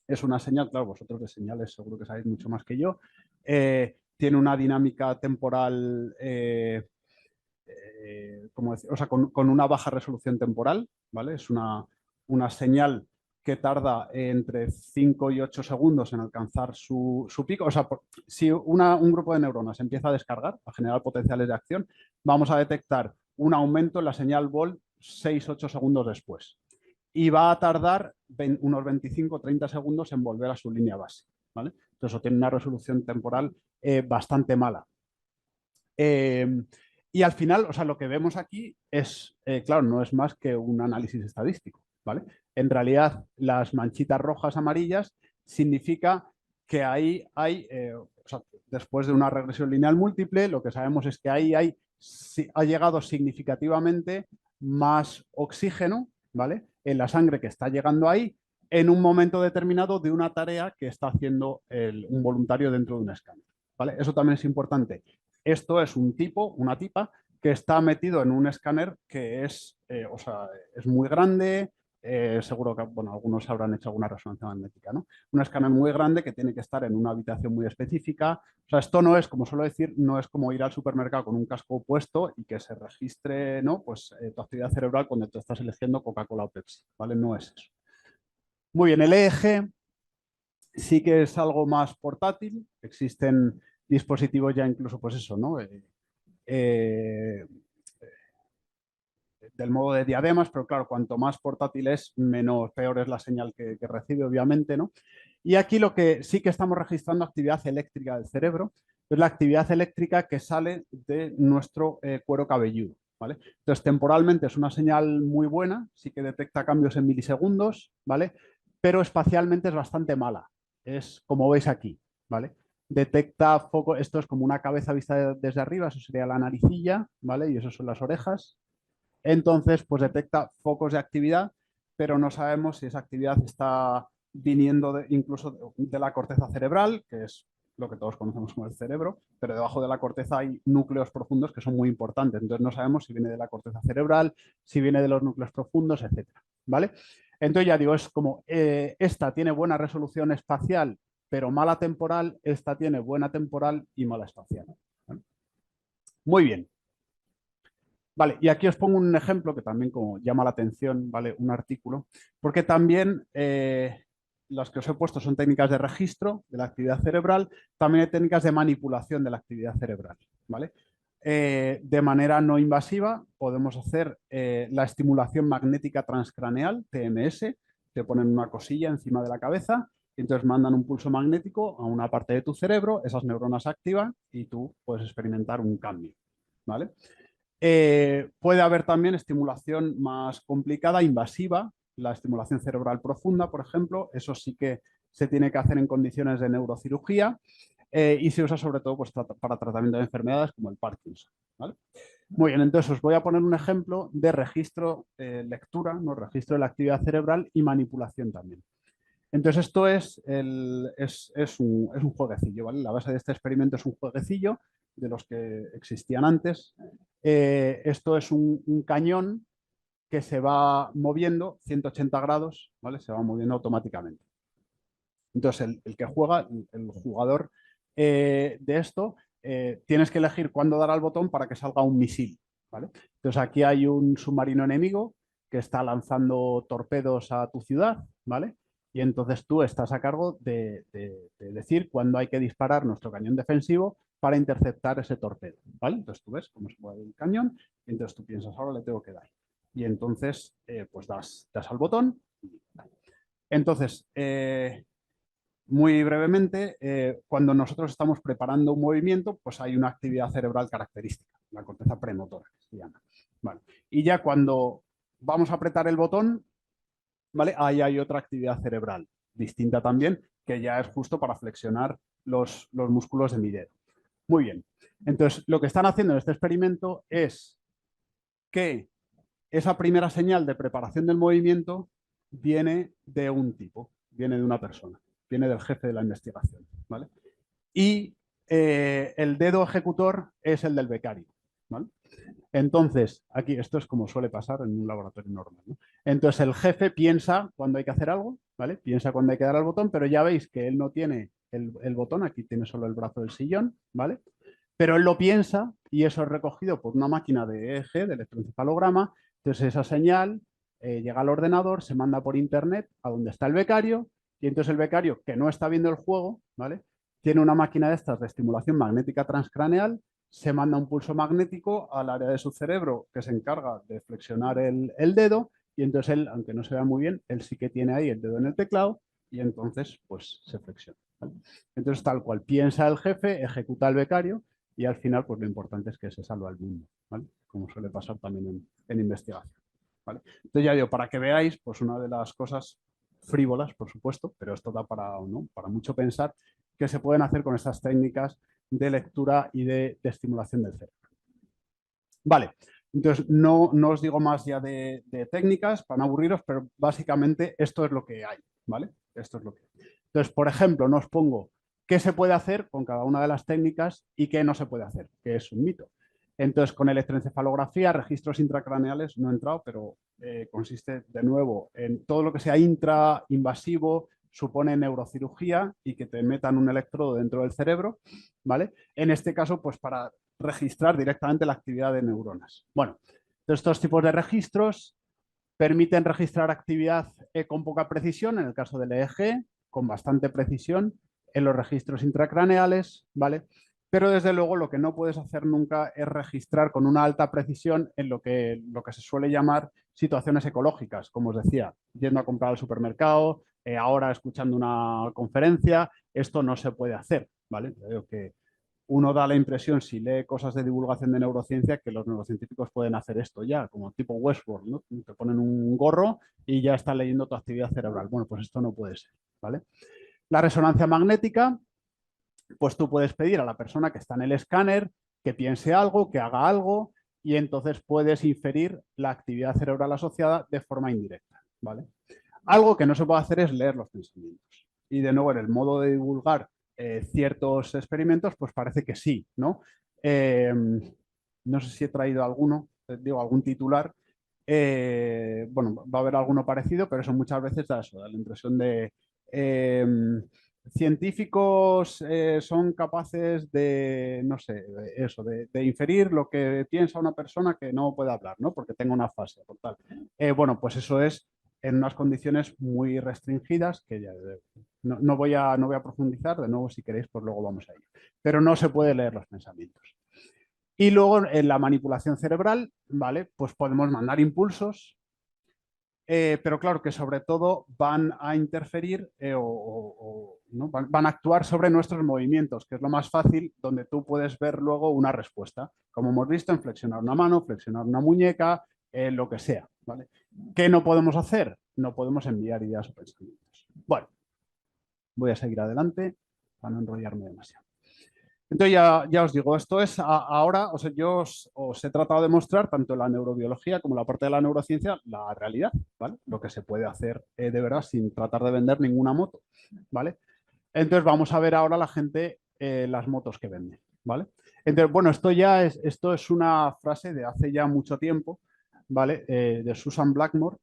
Es una señal, claro, vosotros de señales seguro que sabéis mucho más que yo. Tiene una dinámica temporal, o sea, con una baja resolución temporal, ¿vale? Es una señal que tarda entre 5 y 8 segundos en alcanzar su pico. O sea, si un grupo de neuronas empieza a descargar, a generar potenciales de acción, vamos a detectar un aumento en la señal BOLD 6-8 segundos después. Y va a tardar unos 25-30 segundos en volver a su línea base, ¿vale? Entonces, eso tiene una resolución temporal bastante mala. Y al final, o sea, lo que vemos aquí es, claro, no es más que un análisis estadístico, ¿vale? En realidad, las manchitas rojas amarillas significa que ahí hay, o sea, después de una regresión lineal múltiple, lo que sabemos es que ahí ha llegado significativamente más oxígeno, ¿vale? En la sangre que está llegando ahí en un momento determinado de una tarea que está haciendo un voluntario dentro de un escáner, ¿vale? Eso también es importante. Esto es un tipo, una tipa, que está metido en un escáner que es, o sea, es muy grande, seguro que bueno, algunos habrán hecho alguna resonancia magnética, ¿no? Un escáner muy grande que tiene que estar en una habitación muy específica. O sea, esto no es, como suelo decir, no es como ir al supermercado con un casco puesto y que se registre, ¿no? Pues tu actividad cerebral cuando tú estás eligiendo Coca-Cola o Pepsi, ¿vale? No es eso. Muy bien, el EEG sí que es algo más portátil. Existen dispositivos ya incluso, pues eso, ¿no? Del modo de diademas, pero claro, cuanto más portátil es, peor es la señal que recibe, obviamente, ¿no? Y aquí lo que sí que estamos registrando actividad eléctrica del cerebro, es la actividad eléctrica que sale de nuestro cuero cabelludo, ¿vale? Entonces, temporalmente es una señal muy buena, sí que detecta cambios en milisegundos, ¿vale? Pero espacialmente es bastante mala, es como veis aquí, ¿vale? Detecta foco, esto es como una cabeza vista desde arriba, eso sería la naricilla, ¿vale? Y eso son las orejas. Entonces, pues detecta focos de actividad, pero no sabemos si esa actividad está viniendo incluso de la corteza cerebral, que es lo que todos conocemos como el cerebro, pero debajo de la corteza hay núcleos profundos que son muy importantes. Entonces no sabemos si viene de la corteza cerebral, si viene de los núcleos profundos, etcétera, ¿vale? Entonces ya digo, es como esta tiene buena resolución espacial, pero mala temporal, esta tiene buena temporal y mala espacial, ¿vale? Muy bien. Vale, y aquí os pongo un ejemplo que también como llama la atención, ¿vale? Un artículo, porque también las que os he puesto son técnicas de registro de la actividad cerebral, también hay técnicas de manipulación de la actividad cerebral, ¿vale? De manera no invasiva podemos hacer la estimulación magnética transcraneal, TMS, te ponen una cosilla encima de la cabeza, y entonces mandan un pulso magnético a una parte de tu cerebro, esas neuronas se activan y tú puedes experimentar un cambio, ¿vale? Puede haber también estimulación más complicada, invasiva, la estimulación cerebral profunda, por ejemplo. Eso sí que se tiene que hacer en condiciones de neurocirugía y se usa sobre todo pues, para tratamiento de enfermedades como el Parkinson, ¿vale? Muy bien, entonces os voy a poner un ejemplo de registro, lectura, ¿no? Registro de la actividad cerebral y manipulación también. Entonces esto es un jueguecillo, ¿vale? La base de este experimento es un jueguecillo de los que existían antes. Esto es un cañón que se va moviendo 180 grados, ¿vale? Se va moviendo automáticamente. Entonces el que juega, el jugador de esto, tienes que elegir cuándo dar al botón para que salga un misil, ¿vale? Entonces aquí hay un submarino enemigo que está lanzando torpedos a tu ciudad, ¿vale? Y entonces tú estás a cargo de decir cuándo hay que disparar nuestro cañón defensivo para interceptar ese torpedo, ¿vale? Entonces tú ves cómo se mueve el cañón y entonces tú piensas, ahora le tengo que dar. Y entonces pues das al botón. Entonces, muy brevemente, cuando nosotros estamos preparando un movimiento, pues hay una actividad cerebral característica, la corteza premotora, que se llama. Vale. Y ya cuando vamos a apretar el botón, ¿vale? Ahí hay otra actividad cerebral distinta también, que ya es justo para flexionar los músculos de mi dedo. Muy bien. Entonces, lo que están haciendo en este experimento es que esa primera señal de preparación del movimiento viene de un tipo, viene de una persona, viene del jefe de la investigación, ¿vale? Y el dedo ejecutor es el del becario, ¿vale? Entonces, aquí esto es como suele pasar en un laboratorio normal, ¿no? Entonces, el jefe piensa cuando hay que hacer algo, ¿vale? Piensa cuando hay que dar al botón, pero ya veis que él no tiene el botón, aquí tiene solo el brazo del sillón, ¿vale? Pero él lo piensa y eso es recogido por una máquina de EEG, de electroencefalograma. Entonces, esa señal llega al ordenador, se manda por internet a donde está el becario y entonces el becario, que no está viendo el juego, ¿vale? Tiene una máquina de estas de estimulación magnética transcraneal, se manda un pulso magnético al área de su cerebro que se encarga de flexionar el dedo y entonces él, aunque no se vea muy bien, él sí que tiene ahí el dedo en el teclado y entonces pues se flexiona, ¿vale? Entonces tal cual piensa el jefe, ejecuta el becario y al final pues lo importante es que se salva el mundo, ¿vale? Como suele pasar también en investigación, ¿vale? Entonces ya digo, para que veáis pues una de las cosas frívolas, por supuesto, pero esto da para, ¿no? Para mucho pensar que se pueden hacer con estas técnicas de lectura y de estimulación del cerebro. Vale, entonces no os digo más ya de técnicas para no aburriros, pero básicamente esto es lo que hay, ¿vale? Esto es lo que hay. Entonces, por ejemplo, no os pongo qué se puede hacer con cada una de las técnicas y qué no se puede hacer, que es un mito. Entonces, con electroencefalografía, registros intracraneales, no he entrado, pero consiste de nuevo en todo lo que sea intrainvasivo, supone neurocirugía y que te metan un electrodo dentro del cerebro, ¿vale? En este caso, pues para registrar directamente la actividad de neuronas. Bueno, estos tipos de registros permiten registrar actividad con poca precisión, en el caso del EEG, con bastante precisión en los registros intracraneales, ¿vale? Pero desde luego lo que no puedes hacer nunca es registrar con una alta precisión en lo que se suele llamar situaciones ecológicas, como os decía, yendo a comprar al supermercado, ahora escuchando una conferencia, esto no se puede hacer, ¿vale? Creo que uno da la impresión, si lee cosas de divulgación de neurociencia, que los neurocientíficos pueden hacer esto ya, como tipo Westworld, ¿no? Te ponen un gorro y ya están leyendo tu actividad cerebral. Bueno, pues esto no puede ser, ¿vale? La resonancia magnética, pues tú puedes pedir a la persona que está en el escáner que piense algo, que haga algo, y entonces puedes inferir la actividad cerebral asociada de forma indirecta, ¿vale? Algo que no se puede hacer es leer los pensamientos. Y de nuevo, en el modo de divulgar ciertos experimentos, pues parece que sí, ¿no? No sé si he traído alguno, digo, algún titular. Bueno, va a haber alguno parecido, pero eso muchas veces da eso, da la impresión de científicos son capaces de, no sé, eso, de inferir lo que piensa una persona que no puede hablar, ¿no? Porque tenga una fase, por tal. Bueno, pues eso es en unas condiciones muy restringidas que ya no voy a profundizar, de nuevo si queréis pues luego vamos a ello, pero no se puede leer los pensamientos. Y luego en la manipulación cerebral, ¿vale? Pues podemos mandar impulsos pero claro que sobre todo van a interferir ¿no? van a actuar sobre nuestros movimientos, que es lo más fácil, donde tú puedes ver luego una respuesta, como hemos visto en flexionar una mano, flexionar una muñeca, lo que sea. ¿Vale? ¿Qué no podemos hacer? No podemos enviar ideas o pensamientos. Bueno, voy a seguir adelante para no enrollarme demasiado. Entonces ya os digo, esto es ahora, o sea, yo os he tratado de mostrar tanto la neurobiología como la parte de la neurociencia, la realidad, ¿vale? Lo que se puede hacer de verdad sin tratar de vender ninguna moto, ¿vale? Entonces vamos a ver ahora la gente las motos que vende, ¿vale? Entonces, bueno, esto es una frase de hace ya mucho tiempo, ¿vale? De Susan Blackmore.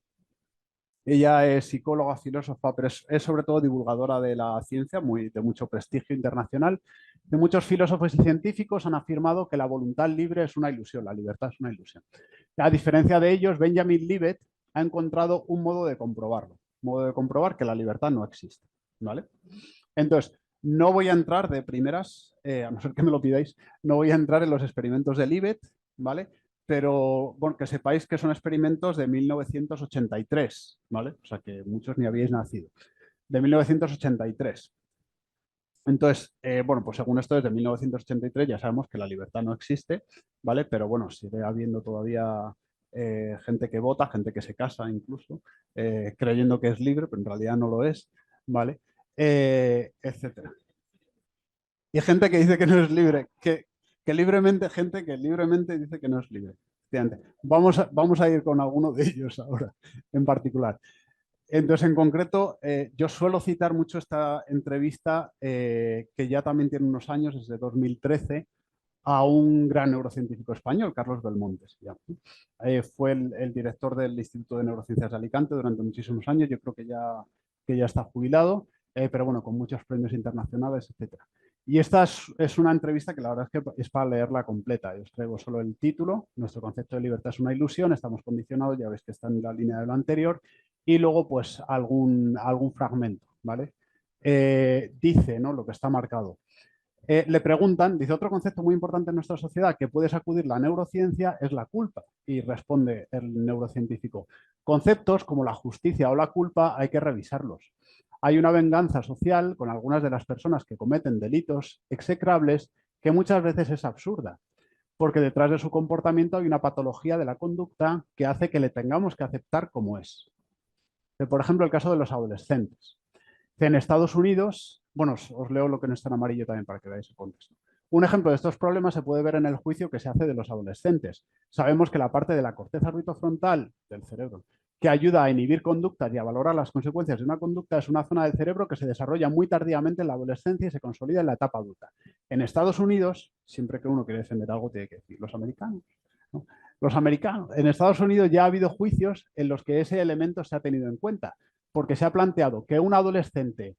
Ella es psicóloga, filósofa, pero es sobre todo divulgadora de la ciencia, de mucho prestigio internacional. De muchos filósofos y científicos han afirmado que la voluntad libre es una ilusión, la libertad es una ilusión. A diferencia de ellos, Benjamin Libet ha encontrado un modo de comprobarlo, un modo de comprobar que la libertad no existe, ¿vale? Entonces, no voy a entrar de primeras, a no ser que me lo pidáis, no voy a entrar en los experimentos de Libet, ¿vale? Pero bueno, que sepáis que son experimentos de 1983, ¿vale? O sea que muchos ni habíais nacido. De 1983. Entonces, bueno, pues según esto, desde 1983 ya sabemos que la libertad no existe, ¿vale? Pero bueno, sigue habiendo todavía gente que vota, gente que se casa incluso, creyendo que es libre, pero en realidad no lo es, ¿vale? Etcétera. Y gente que dice que no es libre, gente que libremente dice que no es libre. Vamos a ir con alguno de ellos ahora, en particular. Entonces, en concreto, yo suelo citar mucho esta entrevista, que ya también tiene unos años, desde 2013, a un gran neurocientífico español, Carlos Belmonte. Fue el director del Instituto de Neurociencias de Alicante durante muchísimos años. Yo creo que ya está jubilado, pero bueno, con muchos premios internacionales, etcétera. Y esta es una entrevista que la verdad es que es para leerla completa. Yo os traigo solo el título. Nuestro concepto de libertad es una ilusión. Estamos condicionados, ya veis que está en la línea de lo anterior. Y luego, pues, algún fragmento, ¿vale? Dice, ¿no? Lo que está marcado. Le preguntan, dice, otro concepto muy importante en nuestra sociedad que puede sacudir la neurociencia es la culpa. Y responde el neurocientífico, conceptos como la justicia o la culpa hay que revisarlos. Hay una venganza social con algunas de las personas que cometen delitos execrables que muchas veces es absurda, porque detrás de su comportamiento hay una patología de la conducta que hace que le tengamos que aceptar como es. Por ejemplo, el caso de los adolescentes. En Estados Unidos, bueno, os leo lo que no está en amarillo también para que veáis el contexto. Un ejemplo de estos problemas se puede ver en el juicio que se hace de los adolescentes. Sabemos que la parte de la corteza orbitofrontal del cerebro que ayuda a inhibir conductas y a valorar las consecuencias de una conducta es una zona del cerebro que se desarrolla muy tardíamente en la adolescencia y se consolida en la etapa adulta. En Estados Unidos, siempre que uno quiere defender algo, tiene que decir los americanos, ¿no? Los americanos. En Estados Unidos ya ha habido juicios en los que ese elemento se ha tenido en cuenta, porque se ha planteado que un adolescente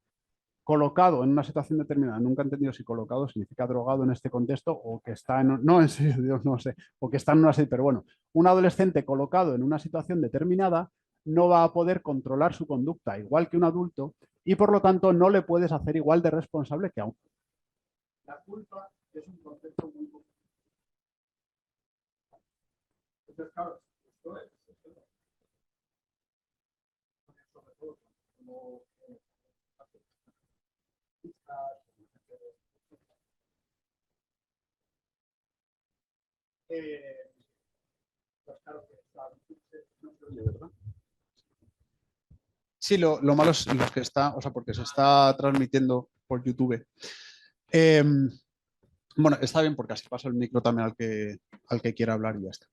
colocado en una situación determinada, nunca he entendido si colocado significa drogado en este contexto o que está en, no, en serio, Dios, no sé, o que está en una, pero bueno, un adolescente colocado en una situación determinada no va a poder controlar su conducta igual que un adulto y por lo tanto no le puedes hacer igual de responsable que a un. La culpa es un concepto muy importante. Entonces, claro, esto es sobre todo como pues claro que no se oye, ¿verdad? Sí, lo malo es los que está, o sea, porque se está transmitiendo por YouTube. Bueno, está bien porque así paso el micro también al que quiera hablar y ya está.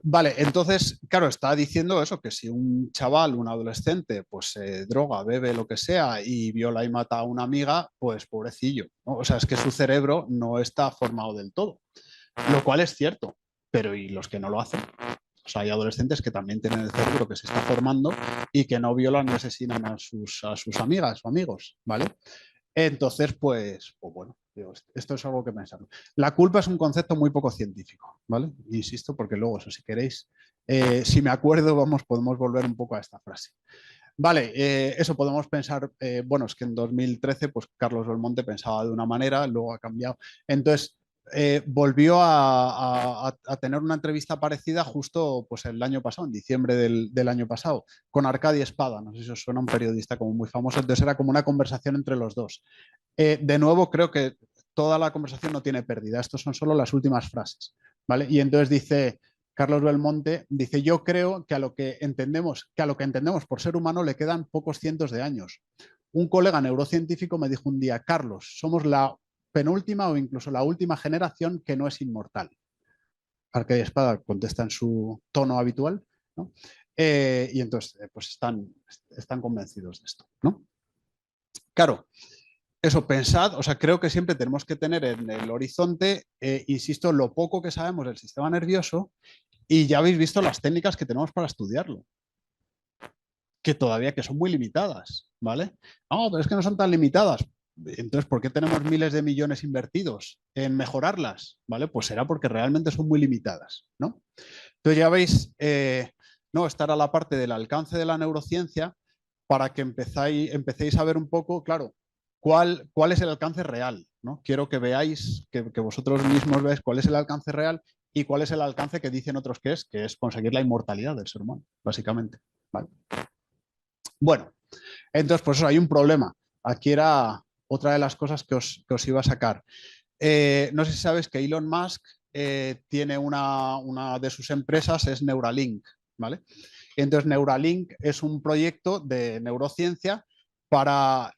Vale, entonces, claro, está diciendo eso, que si un chaval, un adolescente, pues se droga, bebe, lo que sea, y viola y mata a una amiga, pues pobrecillo, ¿no? O sea, es que su cerebro no está formado del todo, lo cual es cierto, pero ¿y los que no lo hacen? O sea, hay adolescentes que también tienen el cerebro que se está formando y que no violan ni asesinan a sus amigas o amigos, ¿vale? Entonces, pues bueno, esto es algo que pensar. La culpa es un concepto muy poco científico, ¿vale? Insisto, porque luego, eso, si queréis, si me acuerdo, podemos volver un poco a esta frase. Vale, eso podemos pensar, bueno, es que en 2013, pues Carlos Belmonte pensaba de una manera, luego ha cambiado. Entonces, volvió a tener una entrevista parecida justo pues, el año pasado, en diciembre del año pasado, con Arcadi Espada. No sé si os suena, un periodista como muy famoso. Entonces era como una conversación entre los dos. De nuevo, creo que toda la conversación no tiene pérdida. Estos son solo las últimas frases, ¿vale? Y entonces dice Carlos Belmonte, dice: yo creo que a lo que entendemos por ser humano le quedan pocos cientos de años. Un colega neurocientífico me dijo un día: Carlos, somos la penúltima o incluso la última generación que no es inmortal. Arcadi Espada contesta en su tono habitual, ¿no? Y entonces pues están convencidos de esto, ¿no? Claro, eso, pensad, o sea, creo que siempre tenemos que tener en el horizonte, insisto, lo poco que sabemos del sistema nervioso, y ya habéis visto las técnicas que tenemos para estudiarlo, que todavía que son muy limitadas, ¿vale? No, pero es que no son tan limitadas. Entonces, ¿por qué tenemos miles de millones invertidos en mejorarlas? ¿Vale? Pues será porque realmente son muy limitadas, ¿no? Entonces ya veis, no, esta era la parte del alcance de la neurociencia para que empecéis a ver un poco, claro, cuál es el alcance real, ¿no? Quiero que veáis, que vosotros mismos veáis cuál es el alcance real y cuál es el alcance que dicen otros que es conseguir la inmortalidad del ser humano, básicamente, ¿vale? Bueno, entonces, pues eso, hay un problema. Aquí era otra de las cosas que os iba a sacar. No sé si sabes que Elon Musk tiene una de sus empresas, es Neuralink, ¿vale? Entonces, Neuralink es un proyecto de neurociencia para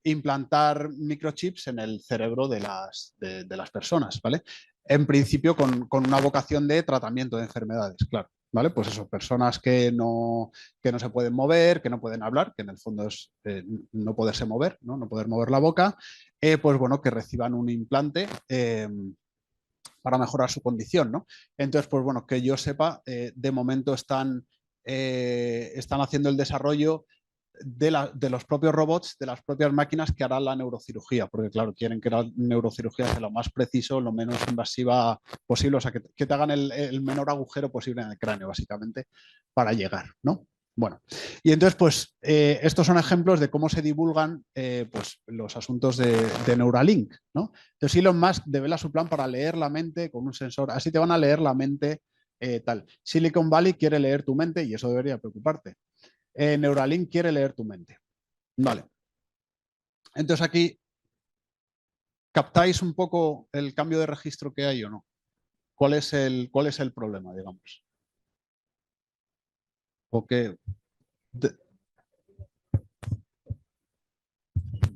implantar microchips en el cerebro de las personas, ¿vale? En principio con una vocación de tratamiento de enfermedades, claro. ¿Vale? Pues eso, personas que no se pueden mover, que no pueden hablar, que en el fondo es no poderse mover, ¿no? No poder mover la boca, pues bueno, que reciban un implante para mejorar su condición, ¿no? Entonces, pues bueno, que yo sepa, de momento están haciendo el desarrollo de los propios robots, de las propias máquinas que harán la neurocirugía, porque claro, quieren que la neurocirugía sea lo más preciso, lo menos invasiva posible, o sea, que te hagan el menor agujero posible en el cráneo, básicamente, para llegar, ¿no? Bueno, y entonces, pues, estos son ejemplos de cómo se divulgan pues, los asuntos de Neuralink, ¿no? Entonces, Elon Musk devela su plan para leer la mente con un sensor, así te van a leer la mente tal. Silicon Valley quiere leer tu mente y eso debería preocuparte. Neuralink quiere leer tu mente. Vale. Entonces aquí, ¿captáis un poco el cambio de registro que hay o no? ¿Cuál es el problema, digamos? ¿O qué?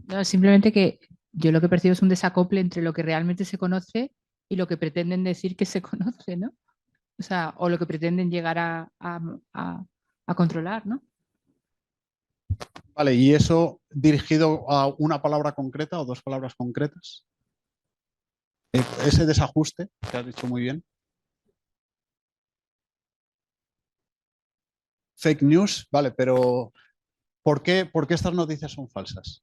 No, simplemente que yo lo que percibo es un desacople entre lo que realmente se conoce y lo que pretenden decir que se conoce, ¿no? O sea, o lo que pretenden llegar a controlar, ¿no? Vale, ¿y eso dirigido a una palabra concreta o dos palabras concretas? Ese desajuste, que has dicho muy bien. Fake news, vale, pero ¿por qué estas noticias son falsas?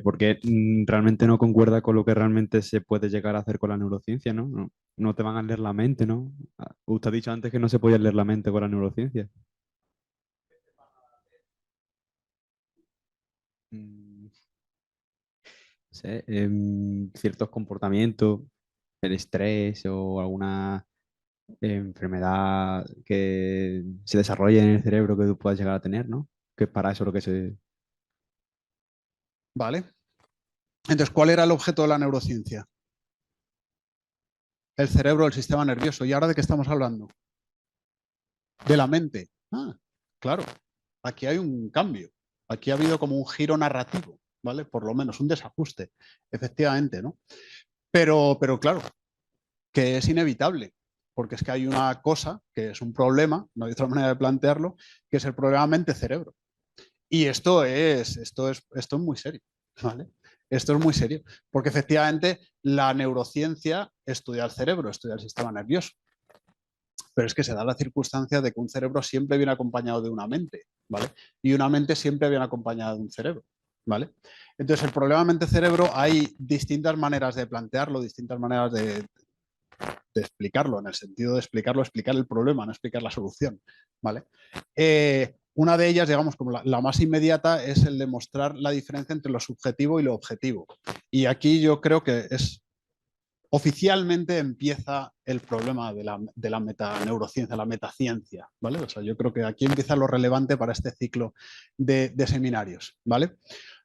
Porque realmente no concuerda con lo que realmente se puede llegar a hacer con la neurociencia, ¿no? No te van a leer la mente, ¿no? Usted ha dicho antes que no se podía leer la mente con la neurociencia. No sé, ciertos comportamientos, el estrés o alguna enfermedad que se desarrolle en el cerebro que tú puedas llegar a tener, ¿no? Que es para eso lo que se... Vale. Entonces, ¿cuál era el objeto de la neurociencia? El cerebro, el sistema nervioso. ¿Y ahora de qué estamos hablando? De la mente. Ah, claro. Aquí hay un cambio. Aquí ha habido como un giro narrativo, ¿vale? Por lo menos un desajuste, efectivamente, ¿no? Pero claro, que es inevitable, porque es que hay una cosa que es un problema, no hay otra manera de plantearlo, que es el problema mente-cerebro. Y esto es muy serio, ¿vale? Esto es muy serio, porque efectivamente la neurociencia estudia el cerebro, estudia el sistema nervioso. Pero es que se da la circunstancia de que un cerebro siempre viene acompañado de una mente, ¿vale? Y una mente siempre viene acompañada de un cerebro, ¿vale? Entonces, el problema mente-cerebro hay distintas maneras de plantearlo, distintas maneras de explicarlo, en el sentido de explicarlo, explicar el problema, no explicar la solución, ¿vale? Una de ellas, digamos, como la más inmediata, es el de mostrar la diferencia entre lo subjetivo y lo objetivo. Y aquí yo creo que oficialmente empieza el problema de la metaneurociencia, la metaciencia, ¿vale? O sea, yo creo que aquí empieza lo relevante para este ciclo de seminarios, ¿vale?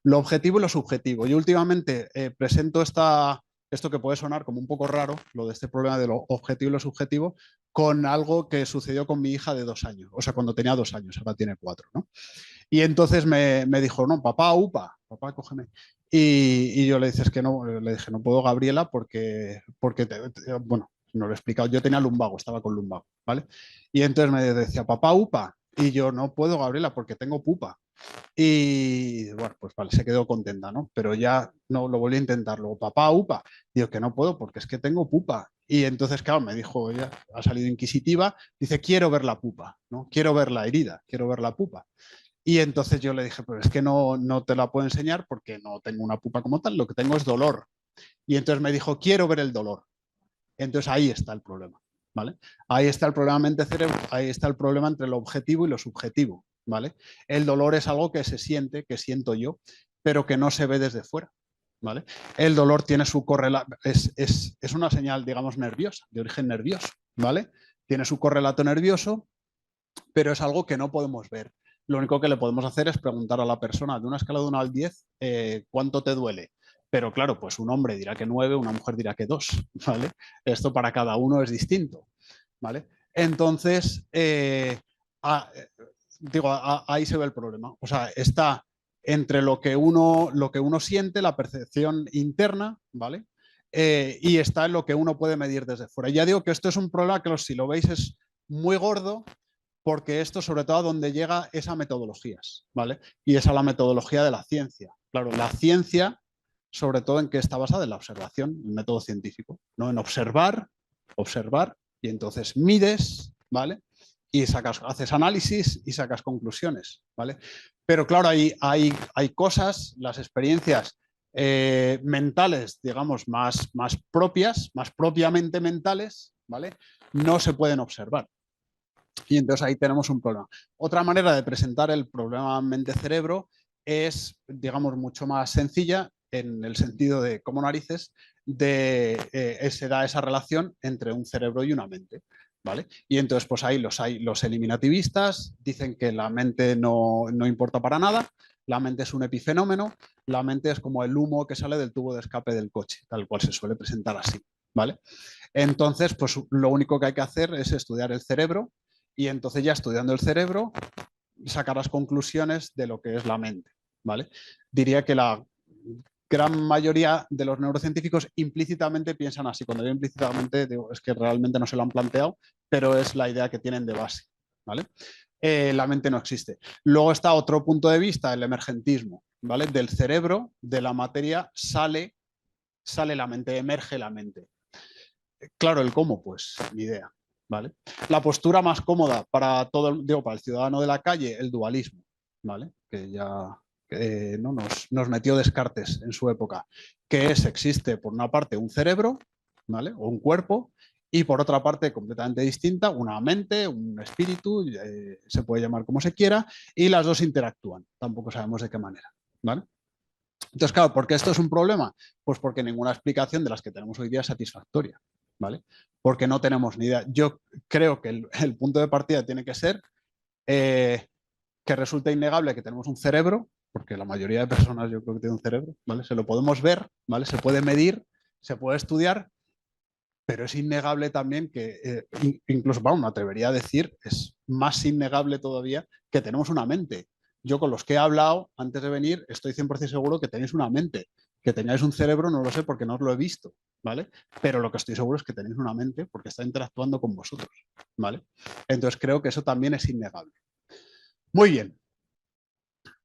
Lo objetivo y lo subjetivo. Yo últimamente presento esto que puede sonar como un poco raro, lo de este problema de lo objetivo y lo subjetivo, con algo que sucedió con mi hija de 2 años, o sea, cuando tenía 2 años, ahora tiene 4, ¿no? Y entonces me dijo, no, papá, upa, papá, cógeme. Y yo le dije, es que no, le dije, no puedo, Gabriela, porque bueno, no lo he explicado, yo tenía lumbago, estaba con lumbago, ¿vale? Y entonces me decía, papá, upa, y yo, no puedo, Gabriela, porque tengo pupa. Y bueno, pues vale, se quedó contenta, ¿no? Pero ya no lo volví a intentar. Luego, papá, upa. Digo que no puedo porque es que tengo pupa. Y entonces, claro, me dijo, ella ha salido inquisitiva, dice, quiero ver la pupa, ¿no? Quiero ver la herida, quiero ver la pupa. Y entonces yo le dije, pero es que no te la puedo enseñar porque no tengo una pupa como tal, lo que tengo es dolor. Y entonces me dijo, quiero ver el dolor. Entonces ahí está el problema, ¿vale? Ahí está el problema mente-cerebro, ahí está el problema entre lo objetivo y lo subjetivo, ¿vale? El dolor es algo que se siente, que siento yo, pero que no se ve desde fuera, ¿vale? El dolor tiene su correlato, es una señal, digamos, nerviosa, de origen nervioso, ¿vale? Tiene su correlato nervioso, pero es algo que no podemos ver. Lo único que le podemos hacer es preguntar a la persona de una escala de 1 al 10, ¿cuánto te duele? Pero claro, pues un hombre dirá que 9, una mujer dirá que 2, ¿vale? Esto para cada uno es distinto, ¿vale? Entonces, ahí se ve el problema. O sea, está entre lo que uno siente, la percepción interna, ¿vale? Y está en lo que uno puede medir desde fuera. Ya digo que esto es un problema que si lo veis es muy gordo, porque esto sobre todo a donde llega es a metodologías, ¿vale? Y es a la metodología de la ciencia. Claro, la ciencia, sobre todo en qué está basada, en la observación, el método científico, ¿no? En observar, y entonces mides, ¿vale? Y haces análisis y sacas conclusiones, ¿vale? Pero claro, hay cosas, las experiencias mentales, digamos, más propias, más propiamente mentales, ¿vale? No se pueden observar. Y entonces ahí tenemos un problema. Otra manera de presentar el problema mente-cerebro es, digamos, mucho más sencilla en el sentido de, como narices, se da esa relación entre un cerebro y una mente, ¿vale? Y entonces pues ahí los eliminativistas dicen que la mente no importa para nada, la mente es un epifenómeno, la mente es como el humo que sale del tubo de escape del coche, tal cual se suele presentar así, ¿vale? Entonces, pues lo único que hay que hacer es estudiar el cerebro, y entonces ya estudiando el cerebro sacarás conclusiones de lo que es la mente, ¿vale? Diría que la gran mayoría de los neurocientíficos implícitamente piensan así. Cuando digo implícitamente, digo, es que realmente no se lo han planteado, pero es la idea que tienen de base, ¿vale? La mente no existe. Luego está otro punto de vista, el emergentismo, ¿vale? Del cerebro, de la materia, sale la mente, emerge la mente. Claro, el cómo, pues, ni idea. ¿Vale? La postura más cómoda para para el ciudadano de la calle, el dualismo, ¿vale? Que ya ¿no? nos metió Descartes en su época, que existe por una parte un cerebro, ¿vale? O un cuerpo, y por otra parte completamente distinta, una mente, un espíritu, se puede llamar como se quiera, y las dos interactúan, tampoco sabemos de qué manera, ¿vale? Entonces, claro, ¿por qué esto es un problema? Pues porque ninguna explicación de las que tenemos hoy día es satisfactoria, ¿vale? Porque no tenemos ni idea. Yo creo que el punto de partida tiene que ser que resulta innegable que tenemos un cerebro, porque la mayoría de personas yo creo que tienen un cerebro, ¿vale? Se lo podemos ver, ¿vale? Se puede medir, se puede estudiar, pero es innegable también que, incluso, vamos, me atrevería a decir, es más innegable todavía que tenemos una mente. Yo con los que he hablado antes de venir estoy 100% seguro que tenéis una mente. Que tengáis un cerebro no lo sé porque no os lo he visto, ¿vale? Pero lo que estoy seguro es que tenéis una mente porque está interactuando con vosotros, ¿vale? Entonces creo que eso también es innegable. Muy bien.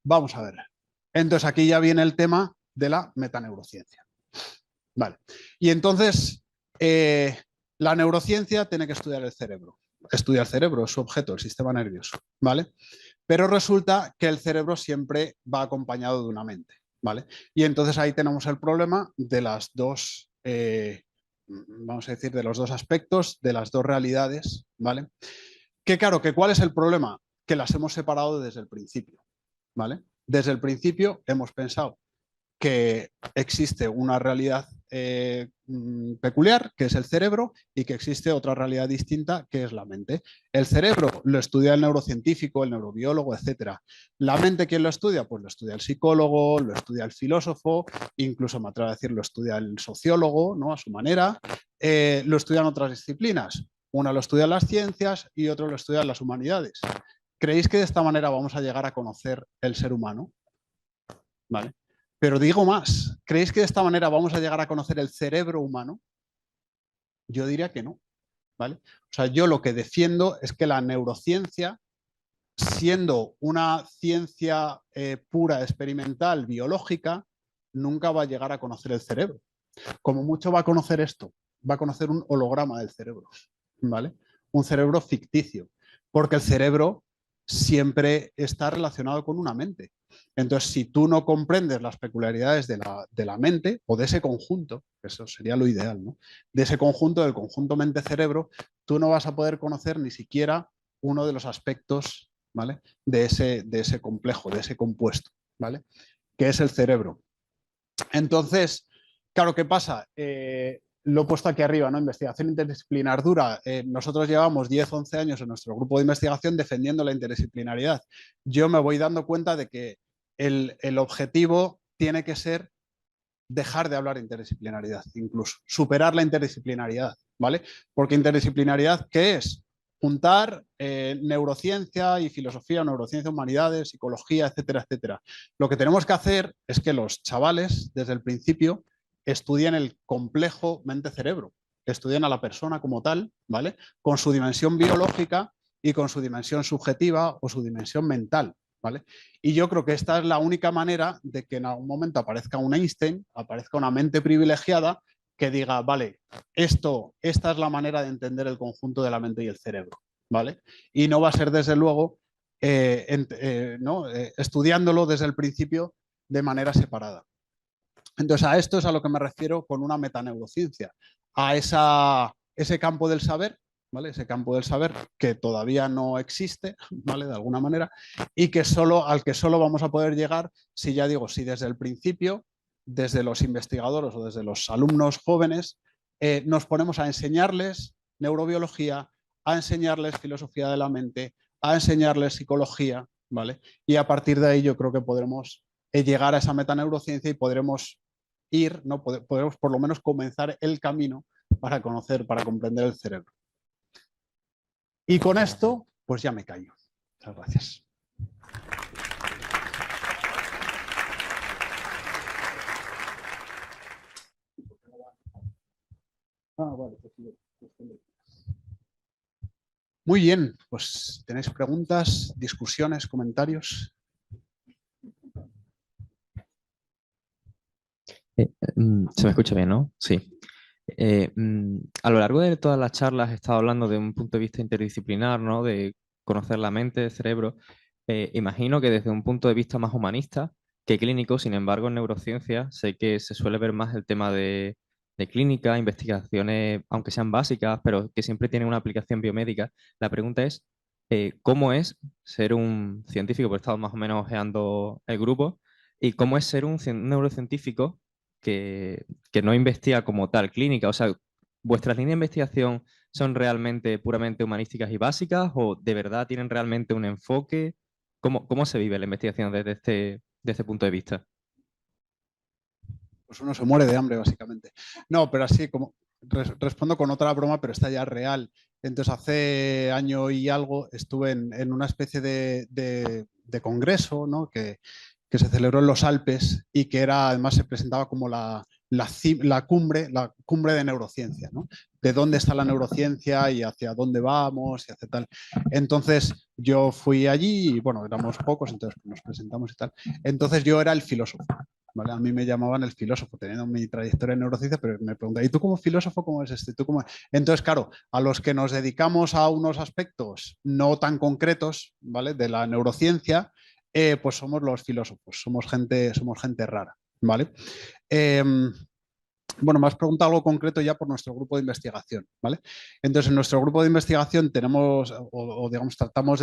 Vamos a ver. Entonces aquí ya viene el tema de la metaneurociencia. Vale. Y entonces la neurociencia tiene que estudiar el cerebro. Estudia el cerebro, es su objeto, el sistema nervioso, ¿vale? Pero resulta que el cerebro siempre va acompañado de una mente, ¿vale? Y entonces ahí tenemos el problema de las dos vamos a decir, de los dos aspectos, de las dos realidades, ¿vale? Que claro, que ¿cuál es el problema? Que las hemos separado desde el principio, ¿vale? Desde el principio hemos pensado que existe una realidad peculiar, que es el cerebro, y que existe otra realidad distinta, que es la mente. El cerebro lo estudia el neurocientífico, el neurobiólogo, etc. La mente, ¿quién lo estudia? Pues lo estudia el psicólogo, lo estudia el filósofo, incluso me atrevo a decir, lo estudia el sociólogo, ¿no? A su manera. Lo estudian otras disciplinas. Una lo estudian las ciencias y otro lo estudian las humanidades. ¿Creéis que de esta manera vamos a llegar a conocer el ser humano? ¿Vale? Pero digo más, ¿creéis que de esta manera vamos a llegar a conocer el cerebro humano? Yo diría que no, ¿vale? O sea, yo lo que defiendo es que la neurociencia, siendo una ciencia pura, experimental, biológica, nunca va a llegar a conocer el cerebro. Como mucho va a conocer esto, va a conocer un holograma del cerebro, ¿vale? Un cerebro ficticio, porque el cerebro siempre está relacionado con una mente. Entonces, si tú no comprendes las peculiaridades de la mente o de ese conjunto, eso sería lo ideal, ¿no? De ese conjunto, del conjunto mente-cerebro, tú no vas a poder conocer ni siquiera uno de los aspectos, ¿vale? De ese complejo, de ese compuesto, ¿vale? Que es el cerebro. Entonces, claro, ¿qué pasa? Lo he puesto aquí arriba, ¿no? Investigación interdisciplinar dura. Nosotros llevamos 10, 11 años en nuestro grupo de investigación defendiendo la interdisciplinariedad. Yo me voy dando cuenta de que el objetivo tiene que ser dejar de hablar de interdisciplinariedad, incluso superar la interdisciplinariedad, ¿vale? Porque interdisciplinariedad, ¿qué es? Juntar neurociencia y filosofía, neurociencia, humanidades, psicología, etcétera, etcétera. Lo que tenemos que hacer es que los chavales, desde el principio, estudien el complejo mente-cerebro, estudien a la persona como tal, ¿vale? Con su dimensión biológica y con su dimensión subjetiva o su dimensión mental, ¿vale? Y yo creo que esta es la única manera de que en algún momento aparezca un Einstein, aparezca una mente privilegiada que diga, vale, esta es la manera de entender el conjunto de la mente y el cerebro, ¿vale? Y no va a ser, desde luego, estudiándolo desde el principio de manera separada. Entonces, a esto es a lo que me refiero con una metaneurociencia, a ese campo del saber, ¿vale? Ese campo del saber que todavía no existe, ¿vale? De alguna manera, y que al que solo vamos a poder llegar si, ya digo, si desde el principio, desde los investigadores o desde los alumnos jóvenes, nos ponemos a enseñarles neurobiología, a enseñarles filosofía de la mente, a enseñarles psicología, ¿vale? Y a partir de ahí yo creo que podremos llegar a esa metaneurociencia y podremos ir, ¿no? Podremos por lo menos comenzar el camino para conocer, para comprender el cerebro. Y con esto, pues ya me callo. Muchas gracias. Muy bien, pues ¿tenéis preguntas, discusiones, comentarios? Se me escucha bien, ¿no? Sí. A lo largo de todas las charlas he estado hablando de un punto de vista interdisciplinar, ¿no? De conocer la mente, el cerebro. Imagino que desde un punto de vista más humanista que clínico, sin embargo, en neurociencia sé que se suele ver más el tema de clínica, investigaciones, aunque sean básicas, pero que siempre tienen una aplicación biomédica. La pregunta es, ¿cómo es ser un científico? Porque he estado más o menos ojeando el grupo. ¿Y cómo es ser un neurocientífico que no investiga como tal clínica? O sea, ¿vuestras líneas de investigación son realmente puramente humanísticas y básicas o de verdad tienen realmente un enfoque? ¿Cómo se vive la investigación desde este punto de vista? Pues uno se muere de hambre, básicamente. No, pero así como respondo con otra broma, pero esta ya es real. Entonces, hace año y algo estuve en una especie de congreso, ¿no? que se celebró en los Alpes y que además se presentaba como la cumbre de neurociencia, ¿no? De dónde está la neurociencia y hacia dónde vamos y hacia tal. Entonces yo fui allí y bueno, éramos pocos, entonces nos presentamos y tal. Entonces yo era el filósofo, ¿vale? A mí me llamaban el filósofo, teniendo mi trayectoria en neurociencia, pero me preguntan, ¿y tú como filósofo cómo es este? ¿Tú cómo? Entonces, claro, a los que nos dedicamos a unos aspectos no tan concretos, ¿vale? De la neurociencia, pues somos los filósofos, somos gente rara, ¿vale? Bueno, me has preguntado algo concreto ya por nuestro grupo de investigación, ¿vale? Entonces, en nuestro grupo de investigación tenemos, o digamos, tratamos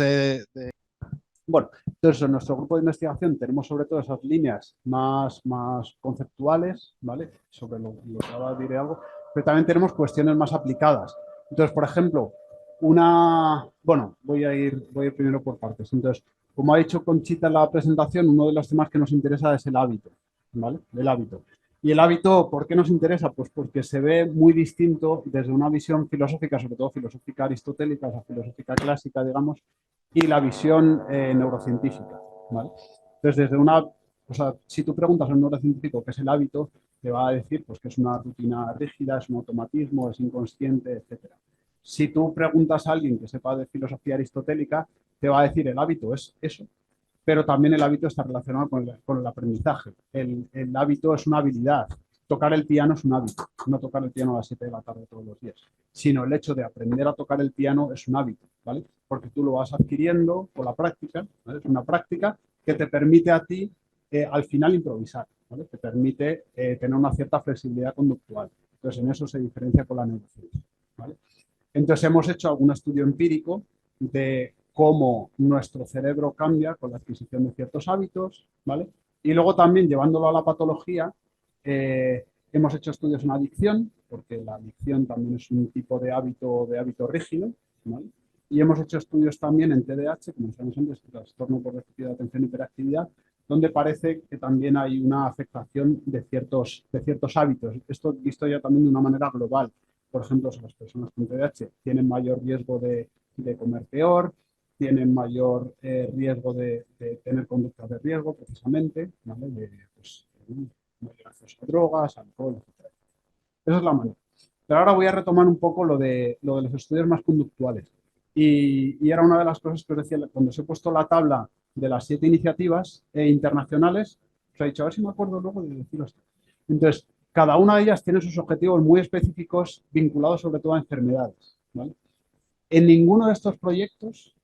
Bueno, entonces en nuestro grupo de investigación tenemos sobre todo esas líneas más conceptuales, ¿vale? Sobre lo que ahora diré algo, pero también tenemos cuestiones más aplicadas. Entonces, por ejemplo, bueno, voy a ir primero por partes. Entonces, como ha dicho Conchita en la presentación, uno de los temas que nos interesa es el hábito, ¿vale? El hábito. Y el hábito, ¿por qué nos interesa? Pues porque se ve muy distinto desde una visión filosófica, sobre todo filosófica aristotélica, o sea, filosófica clásica, digamos, y la visión neurocientífica, ¿vale? Entonces, o sea, si tú preguntas a un neurocientífico qué es el hábito, te va a decir pues, que es una rutina rígida, es un automatismo, es inconsciente, etc. Si tú preguntas a alguien que sepa de filosofía aristotélica, te va a decir el hábito es eso, pero también el hábito está relacionado con el aprendizaje. El hábito es una habilidad. Tocar el piano es un hábito, no tocar el piano a las 7 de la tarde todos los días, sino el hecho de aprender a tocar el piano es un hábito, ¿vale? Porque tú lo vas adquiriendo con la práctica, ¿vale? Es una práctica que te permite a ti al final improvisar, ¿vale? Te permite tener una cierta flexibilidad conductual. Entonces, en eso se diferencia con la neurociencia, ¿vale? Entonces, hemos hecho algún estudio empírico de cómo nuestro cerebro cambia con la adquisición de ciertos hábitos, ¿vale? Y luego también, llevándolo a la patología, hemos hecho estudios en adicción, porque la adicción también es un tipo de hábito rígido, ¿vale? Y hemos hecho estudios también en TDAH, como decíamos antes, trastorno por déficit de atención y hiperactividad, donde parece que también hay una afectación de ciertos hábitos. Esto visto ya también de una manera global. Por ejemplo, las personas con TDAH tienen mayor riesgo de comer peor, tienen mayor riesgo de tener conductas de riesgo, precisamente, ¿vale? Pues, mayor acceso a drogas, alcohol, etc. Esa es la manera. Pero ahora voy a retomar un poco lo de los estudios más conductuales. Y era una de las cosas que os decía, cuando os he puesto la tabla de las 7 iniciativas internacionales, os he dicho, a ver si me acuerdo luego de deciros. Entonces, cada una de ellas tiene sus objetivos muy específicos vinculados sobre todo a enfermedades, ¿vale? En ninguno de estos proyectos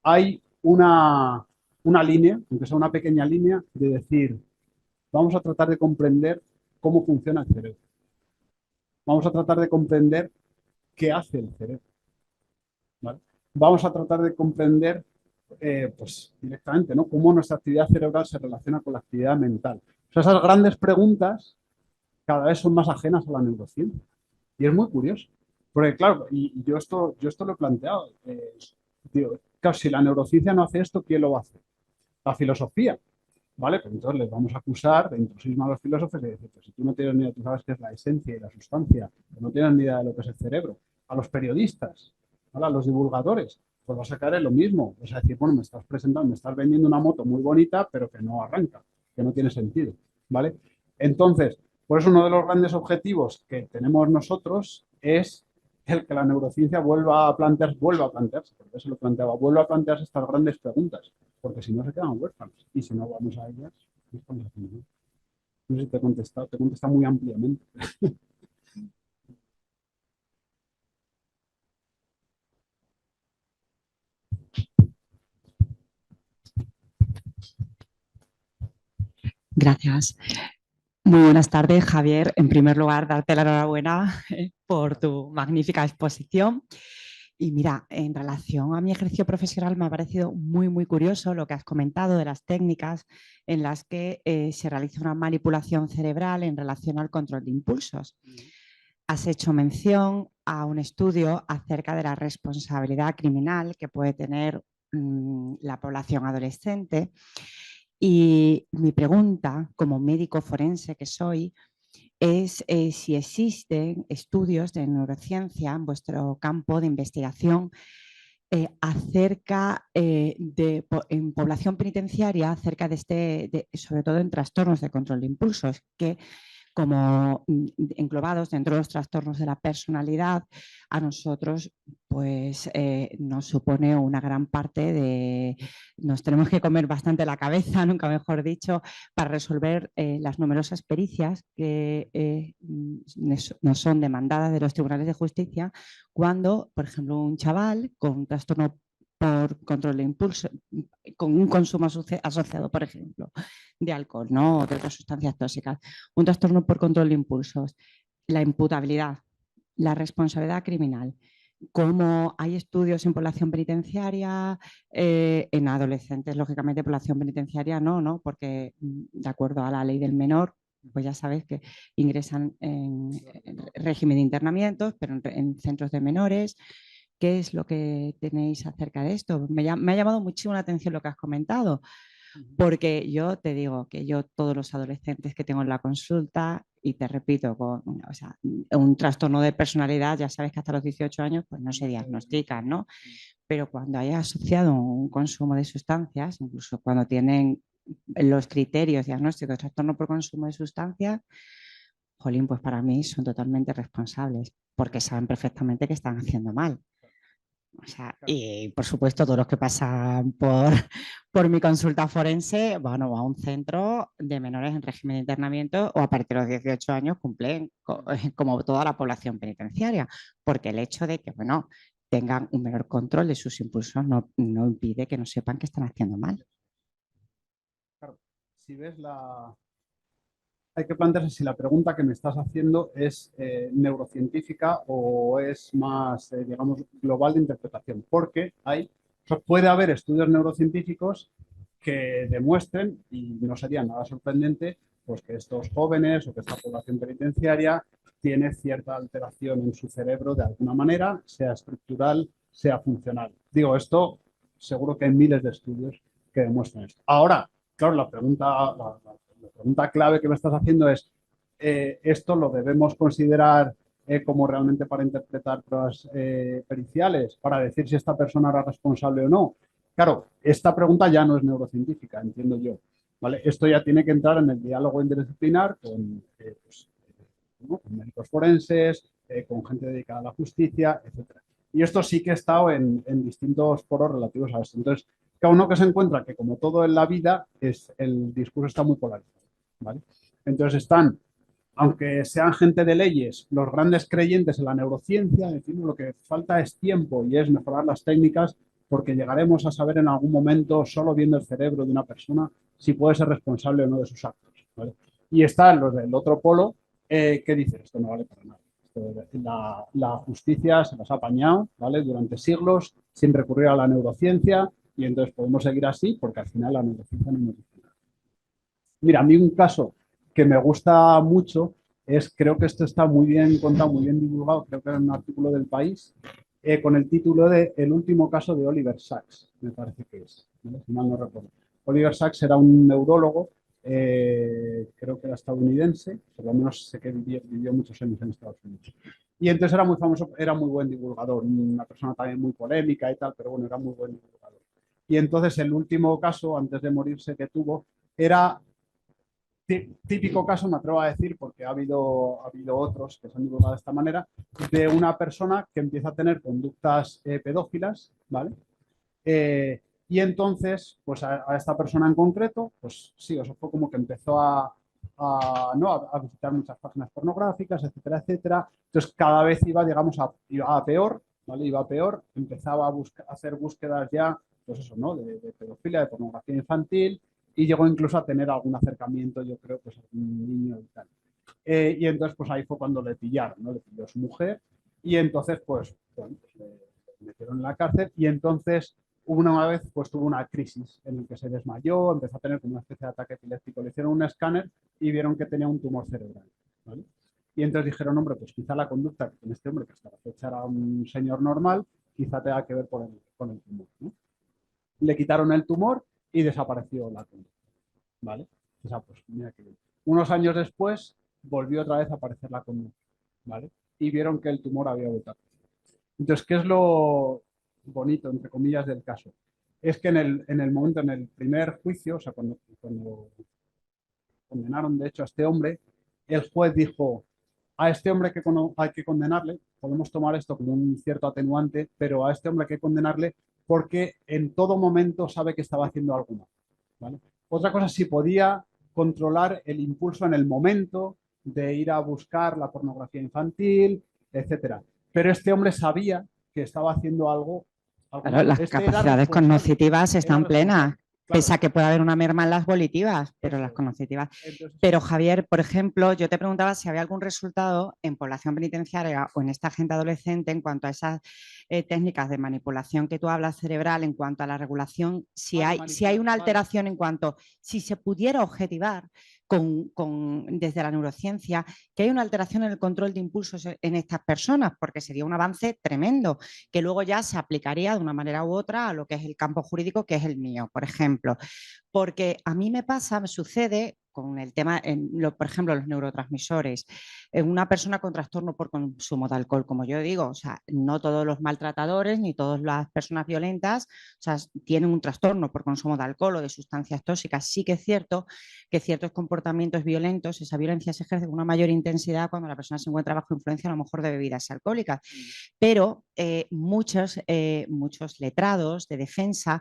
hay una línea, aunque sea una pequeña línea, de decir, vamos a tratar de comprender cómo funciona el cerebro. Vamos a tratar de comprender qué hace el cerebro, ¿vale? Vamos a tratar de comprender pues directamente, ¿no? Cómo nuestra actividad cerebral se relaciona con la actividad mental. O sea, esas grandes preguntas cada vez son más ajenas a la neurociencia. Y es muy curioso. Porque, claro, y yo esto lo he planteado. Digo, claro, si la neurociencia no hace esto, ¿quién lo va a hacer? La filosofía. ¿Vale? Pues entonces les vamos a acusar de intrusismo a los filósofos y decir, pues si tú no tienes ni idea, tú sabes qué es la esencia y la sustancia, pues no tienes ni idea de lo que es el cerebro. A los periodistas, ¿vale? A los divulgadores, pues vas a caer en lo mismo. O sea, decir, bueno, me estás presentando, me estás vendiendo una moto muy bonita, pero que no arranca, que no tiene sentido, ¿vale? Entonces, por eso uno de los grandes objetivos que tenemos nosotros es el que la neurociencia vuelva a plantearse, porque eso lo planteaba, vuelva a plantearse estas grandes preguntas, porque si no se quedan huérfanos, y si no vamos a ellas, no estamos haciendo nada. No sé si te he contestado muy ampliamente. Gracias. Muy buenas tardes, Javier. En primer lugar, darte la enhorabuena por tu magnífica exposición. Y mira, en relación a mi ejercicio profesional me ha parecido muy, muy curioso lo que has comentado de las técnicas en las que se realiza una manipulación cerebral en relación al control de impulsos. Has hecho mención a un estudio acerca de la responsabilidad criminal que puede tener la población adolescente. Y mi pregunta, como médico forense que soy, es si existen estudios de neurociencia en vuestro campo de investigación acerca en población penitenciaria, acerca de sobre todo en trastornos de control de impulsos, que como englobados dentro de los trastornos de la personalidad, a nosotros pues nos supone una gran parte de, nos tenemos que comer bastante la cabeza, nunca mejor dicho, para resolver las numerosas pericias que nos son demandadas de los tribunales de justicia cuando, por ejemplo, un chaval con un trastorno por control de impulso, con un consumo asociado, por ejemplo, de alcohol, ¿no? O de otras sustancias tóxicas. Un trastorno por control de impulsos, la imputabilidad, la responsabilidad criminal. Como hay estudios en población penitenciaria, en adolescentes, lógicamente, población penitenciaria no, porque de acuerdo a la ley del menor, pues ya sabes que ingresan en régimen de internamientos, pero en centros de menores. ¿Qué es lo que tenéis acerca de esto? Me ha llamado muchísimo la atención lo que has comentado, porque yo te digo que yo todos los adolescentes que tengo en la consulta, y te repito, o sea, un trastorno de personalidad, ya sabes que hasta los 18 años pues no se diagnostican, ¿no? Pero cuando hay asociado un consumo de sustancias, incluso cuando tienen los criterios diagnósticos de trastorno por consumo de sustancias, jolín, pues para mí son totalmente responsables, porque saben perfectamente que están haciendo mal. O sea, y por supuesto, todos los que pasan por mi consulta forense van a un centro de menores en régimen de internamiento o a partir de los 18 años cumplen como toda la población penitenciaria, porque el hecho de que, bueno, tengan un menor control de sus impulsos no impide que no sepan que están haciendo mal. Claro, si ves hay que plantearse si la pregunta que me estás haciendo es neurocientífica o es más, digamos, global de interpretación, porque puede haber estudios neurocientíficos que demuestren, y no sería nada sorprendente, pues que estos jóvenes o que esta población penitenciaria tiene cierta alteración en su cerebro de alguna manera, sea estructural, sea funcional. Digo, esto seguro que hay miles de estudios que demuestran esto. Ahora, claro, la pregunta clave que me estás haciendo es, ¿esto lo debemos considerar como realmente para interpretar pruebas periciales, para decir si esta persona era responsable o no? Claro, esta pregunta ya no es neurocientífica, entiendo yo. ¿Vale? Esto ya tiene que entrar en el diálogo interdisciplinar con médicos forenses, con gente dedicada a la justicia, etc. Y esto sí que he estado en distintos foros relativos a esto. Entonces, cada uno que se encuentra que, como todo en la vida, el discurso está muy polarizado. ¿Vale? Entonces están, aunque sean gente de leyes, los grandes creyentes en la neurociencia, decimos lo que falta es tiempo y es mejorar las técnicas porque llegaremos a saber en algún momento, solo viendo el cerebro de una persona, si puede ser responsable o no de sus actos. ¿Vale? Y están los del otro polo que dicen, esto no vale para nada. La justicia se las ha apañado, ¿vale? Durante siglos sin recurrir a la neurociencia y entonces podemos seguir así porque al final la neurociencia no nos dice nada. Mira, a mí un caso que me gusta mucho creo que esto está muy bien contado, muy bien divulgado, creo que era un artículo del País, con el título de El último caso de Oliver Sacks, me parece que es, ¿no? Si mal no recuerdo. Oliver Sacks era un neurólogo, creo que era estadounidense, por lo menos sé que vivió muchos años en Estados Unidos. Y entonces era muy famoso, era muy buen divulgador, una persona también muy polémica y tal, pero bueno, era muy buen divulgador. Y entonces el último caso, antes de morirse, que tuvo, era típico caso, me atrevo a decir, porque ha habido otros que se han divulgado de esta manera, de una persona que empieza a tener conductas pedófilas, ¿vale? Y entonces, pues a esta persona en concreto, pues sí, eso fue como que empezó a visitar muchas páginas pornográficas, etcétera, etcétera. Entonces cada vez iba, digamos, iba a peor, ¿vale? Iba a peor, empezaba a hacer búsquedas ya, pues eso, ¿no? De pedofilia, de pornografía infantil, y llegó incluso a tener algún acercamiento, yo creo, pues a un niño y tal. Y entonces, pues ahí fue cuando le pillaron, ¿no? Le pilló su mujer, y entonces, pues, bueno, pues le metieron en la cárcel, y entonces una vez pues tuvo una crisis en la que se desmayó, empezó a tener como una especie de ataque epiléptico. Le hicieron un escáner y vieron que tenía un tumor cerebral, ¿vale? Y entonces dijeron, hombre, pues quizá la conducta que tiene este hombre, que hasta la fecha era un señor normal, quizá tenga que ver con el tumor, ¿no? Le quitaron el tumor y desapareció la conducta, ¿vale? O sea, pues mira que bien. Unos años después volvió otra vez a aparecer la conducta, ¿vale? Y vieron que el tumor había vuelto a crecer. Entonces, ¿qué es lo bonito, entre comillas, del caso? Es que en el momento, en el primer juicio, o sea, cuando condenaron de hecho a este hombre, el juez dijo, a este hombre hay que condenarle, podemos tomar esto como un cierto atenuante, pero a este hombre hay que condenarle porque en todo momento sabe que estaba haciendo algo mal, ¿vale? Otra cosa, si podía controlar el impulso en el momento de ir a buscar la pornografía infantil, etcétera. Pero este hombre sabía que estaba haciendo algo Claro, las Este era capacidades responsable, cognitivas era están responsable. plenas, Claro, pese a que pueda haber una merma en las volitivas, pero eso las es. cognitivas. Entonces, Pero Javier, por ejemplo, yo te preguntaba si había algún resultado en población penitenciaria o en esta gente adolescente en cuanto a esas técnicas de manipulación que tú hablas cerebral, en cuanto a la regulación, si hay una vale. alteración en cuanto, si se pudiera objetivar desde la neurociencia, que hay una alteración en el control de impulsos en estas personas, porque sería un avance tremendo, que luego ya se aplicaría de una manera u otra a lo que es el campo jurídico, que es el mío, por ejemplo. Porque a mí me sucede con el tema, por ejemplo, los neurotransmisores, en una persona con trastorno por consumo de alcohol, como yo digo, o sea, no todos los maltratadores ni todas las personas violentas, o sea, tienen un trastorno por consumo de alcohol o de sustancias tóxicas. Sí que es cierto que ciertos comportamientos violentos, esa violencia se ejerce con una mayor intensidad cuando la persona se encuentra bajo influencia a lo mejor de bebidas alcohólicas, pero muchos letrados de defensa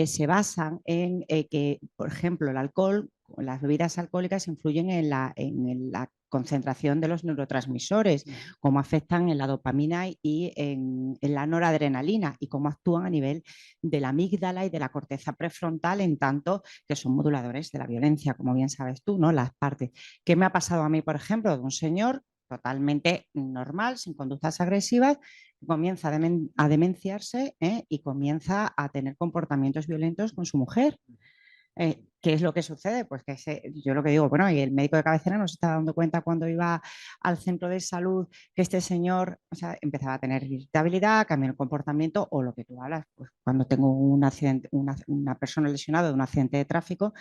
se basan en que, por ejemplo, el alcohol, las bebidas alcohólicas influyen en la concentración de los neurotransmisores, cómo afectan en la dopamina y en la noradrenalina y cómo actúan a nivel de la amígdala y de la corteza prefrontal, en tanto que son moduladores de la violencia, como bien sabes tú, ¿no? Las partes. ¿Qué me ha pasado a mí, por ejemplo, de un señor totalmente normal, sin conductas agresivas, comienza a demenciarse y comienza a tener comportamientos violentos con su mujer? ¿Qué es lo que sucede? Pues que yo lo que digo, bueno, y el médico de cabecera no se está dando cuenta cuando iba al centro de salud que este señor, o sea, empezaba a tener irritabilidad, cambió el comportamiento o lo que tú hablas, pues cuando tengo un accidente, una persona lesionada de un accidente de tráfico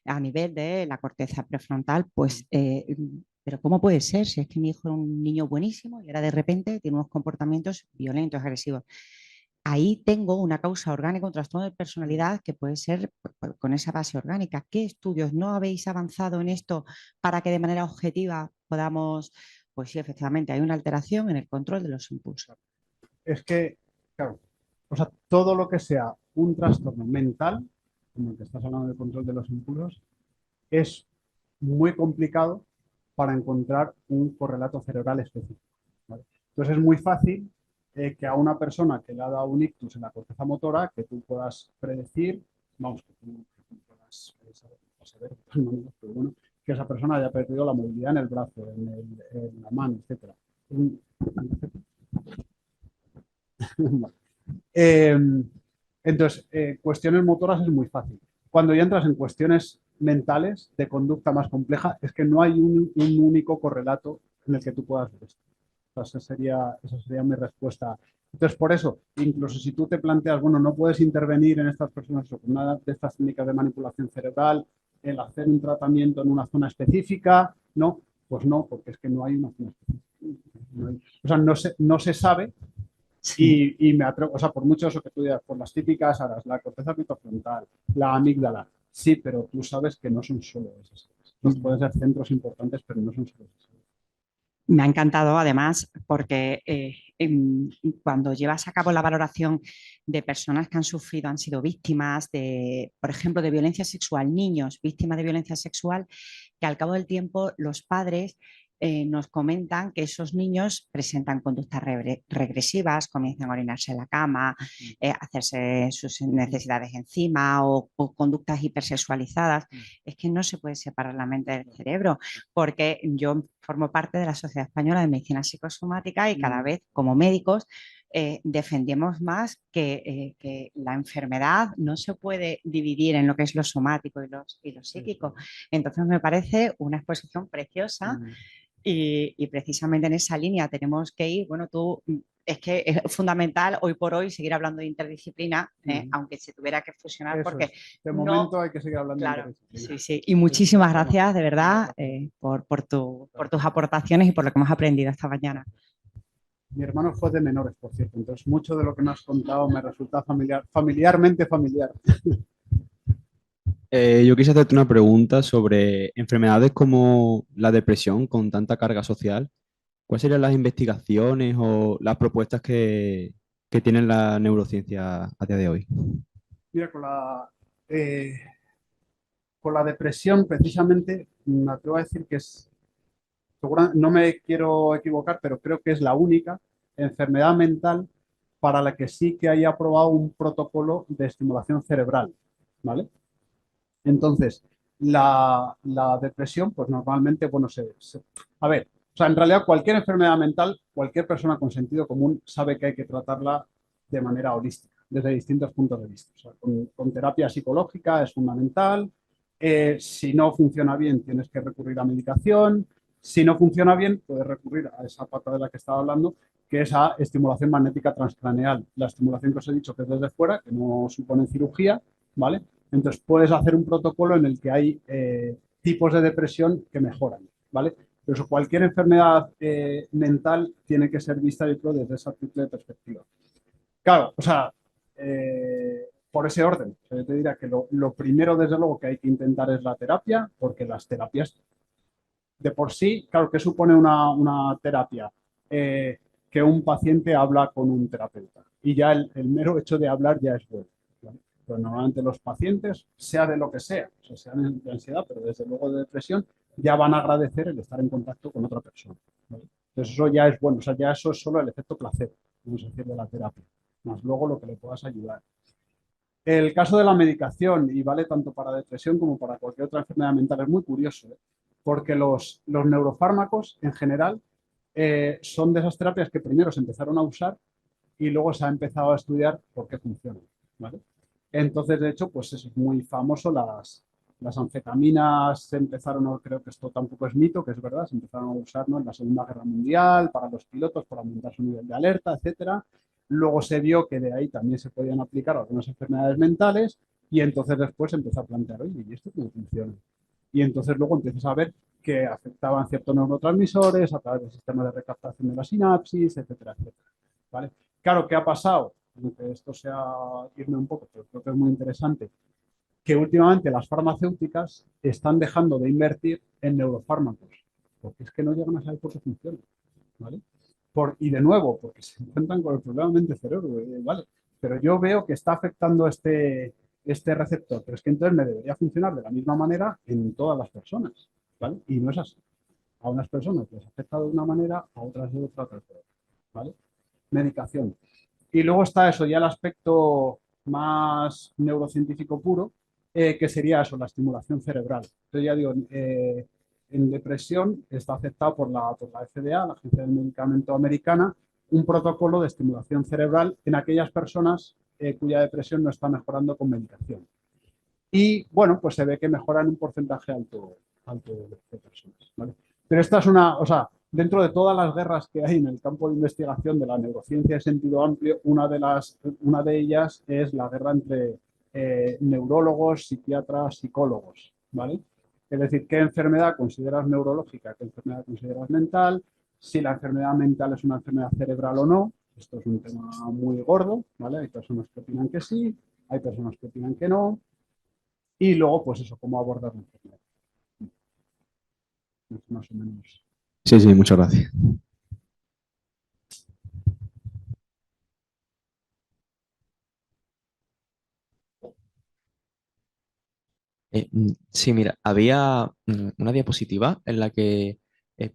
a nivel de la corteza prefrontal, pues, pero ¿cómo puede ser? Si es que mi hijo era un niño buenísimo y ahora de repente tiene unos comportamientos violentos, agresivos. Ahí tengo una causa orgánica, un trastorno de personalidad que puede ser con esa base orgánica. ¿Qué estudios no habéis avanzado en esto para que de manera objetiva podamos, pues sí, efectivamente, hay una alteración en el control de los impulsos? es que, claro, o sea, todo lo que sea un trastorno mental, como el que estás hablando de control de los impulsos, es muy complicado para encontrar un correlato cerebral específico, ¿vale? Entonces es muy fácil que a una persona que le ha dado un ictus en la corteza motora, que tú puedas predecir, vamos, que tú puedas saber, pero bueno, que esa persona haya perdido la movilidad en el brazo, en la mano, etc. Entonces, cuestiones motoras es muy fácil. Cuando ya entras en cuestiones mentales de conducta más compleja, es que no hay un único correlato en el que tú puedas ver esto. O sea, esa sería mi respuesta. Entonces, por eso, incluso si tú te planteas, bueno, no puedes intervenir en estas personas con nada de estas técnicas de manipulación cerebral, el hacer un tratamiento en una zona específica, no, pues no, porque es que no hay una zona específica. O sea, no se sabe. Sí. Y me atrevo, o sea, por mucho eso que tú digas, por las típicas áreas, la corteza prefrontal, la amígdala, sí, pero tú sabes que no son solo esas áreas. Pueden ser centros importantes, pero no son solo esas áreas. Me ha encantado, además, porque cuando llevas a cabo la valoración de personas que han sufrido, han sido víctimas de, por ejemplo, de violencia sexual, niños víctimas de violencia sexual, que al cabo del tiempo los padres nos comentan que esos niños presentan conductas regresivas, comienzan a orinarse en la cama, hacerse sus necesidades encima o conductas hipersexualizadas. Es que no se puede separar la mente del cerebro, porque yo formo parte de la Sociedad Española de Medicina Psicosomática y cada vez como médicos defendemos más que la enfermedad no se puede dividir en lo que es lo somático y lo psíquico. Entonces me parece una exposición preciosa y precisamente en esa línea tenemos que ir. Bueno, es que es fundamental hoy por hoy seguir hablando de interdisciplina, aunque se tuviera que fusionar, Eso porque de momento hay que seguir hablando claro, de interdisciplina. sí, sí. Y muchísimas gracias, de verdad, por tus aportaciones y por lo que hemos aprendido esta mañana. Mi hermano fue de menores, por cierto, entonces mucho de lo que me has contado me resulta familiarmente familiar. Yo quise hacerte una pregunta sobre enfermedades como la depresión con tanta carga social. ¿Cuáles serían las investigaciones o las propuestas que tiene la neurociencia a día de hoy? Mira, con la depresión, precisamente, me atrevo a decir que no me quiero equivocar, pero creo que es la única enfermedad mental para la que sí que haya aprobado un protocolo de estimulación cerebral, ¿vale? Entonces, la depresión, pues normalmente, bueno, a ver, o sea, en realidad cualquier enfermedad mental, cualquier persona con sentido común sabe que hay que tratarla de manera holística, desde distintos puntos de vista. O sea, con terapia psicológica es fundamental. Si no funciona bien, tienes que recurrir a medicación. Si no funciona bien, puedes recurrir a esa pata de la que estaba hablando, que es a estimulación magnética transcraneal. La estimulación que os he dicho que es desde fuera, que no supone cirugía, ¿vale? Entonces puedes hacer un protocolo en el que hay tipos de depresión que mejoran, ¿vale? Pero eso, cualquier enfermedad mental tiene que ser vista, yo creo, desde esa triple perspectiva. Claro, o sea, por ese orden, o sea, yo te diría que lo primero, desde luego, que hay que intentar es la terapia, porque las terapias de por sí, claro, ¿qué supone una terapia? Que un paciente habla con un terapeuta. Y ya el mero hecho de hablar ya es bueno, ¿vale? Pero normalmente los pacientes, sea de lo que sea, o sea, sea de ansiedad, pero desde luego de depresión, ya van a agradecer el estar en contacto con otra persona, ¿vale? Entonces eso ya es bueno, o sea, ya eso es solo el efecto placebo, vamos a decir, de la terapia, más luego lo que le puedas ayudar. El caso de la medicación, y vale tanto para depresión como para cualquier otra enfermedad mental, es muy curioso, ¿eh? Porque los neurofármacos en general son de esas terapias que primero se empezaron a usar y luego se ha empezado a estudiar por qué funcionan, ¿vale? Entonces, de hecho, pues eso es muy famoso. Las anfetaminas se empezaron, creo que esto tampoco es mito, que es verdad, se empezaron a usar, ¿no?, en la Segunda Guerra Mundial para los pilotos, para aumentar su nivel de alerta, etcétera. Luego se vio que de ahí también se podían aplicar a algunas enfermedades mentales y entonces después se empezó a plantear, oye, ¿y esto cómo funciona? Y entonces luego empiezas a ver que afectaban ciertos neurotransmisores a través del sistema de recaptación de la sinapsis, etcétera, etcétera, ¿vale? Claro, ¿qué ha pasado? Aunque esto sea irme un poco, pero creo que es muy interesante, que últimamente las farmacéuticas están dejando de invertir en neurofármacos, porque es que no llegan a saber por qué funciona, ¿vale? Y de nuevo, porque se enfrentan con el problema mente-cerebro, ¿vale? Pero yo veo que está afectando este receptor, pero es que entonces me debería funcionar de la misma manera en todas las personas, ¿vale? Y no es así. A unas personas les afecta de una manera, a otras de otra, ¿vale? Medicación. Y luego está eso, ya el aspecto más neurocientífico puro, que sería eso, la estimulación cerebral. Entonces ya digo, en depresión está aceptado por la FDA, la Agencia del Medicamento Americana, un protocolo de estimulación cerebral en aquellas personas cuya depresión no está mejorando con medicación. Y bueno, pues se ve que mejoran un porcentaje alto de personas, ¿vale? Pero esta es o sea, dentro de todas las guerras que hay en el campo de investigación de la neurociencia en sentido amplio, una de ellas es la guerra entre neurólogos, psiquiatras, psicólogos, ¿vale? Es decir, ¿qué enfermedad consideras neurológica? ¿Qué enfermedad consideras mental? Si la enfermedad mental es una enfermedad cerebral o no. Esto es un tema muy gordo, ¿vale? Hay personas que opinan que sí, hay personas que opinan que no. Y luego, pues eso, cómo abordar la enfermedad. Más o menos. Sí, sí, muchas gracias. Sí, mira, había una diapositiva en la que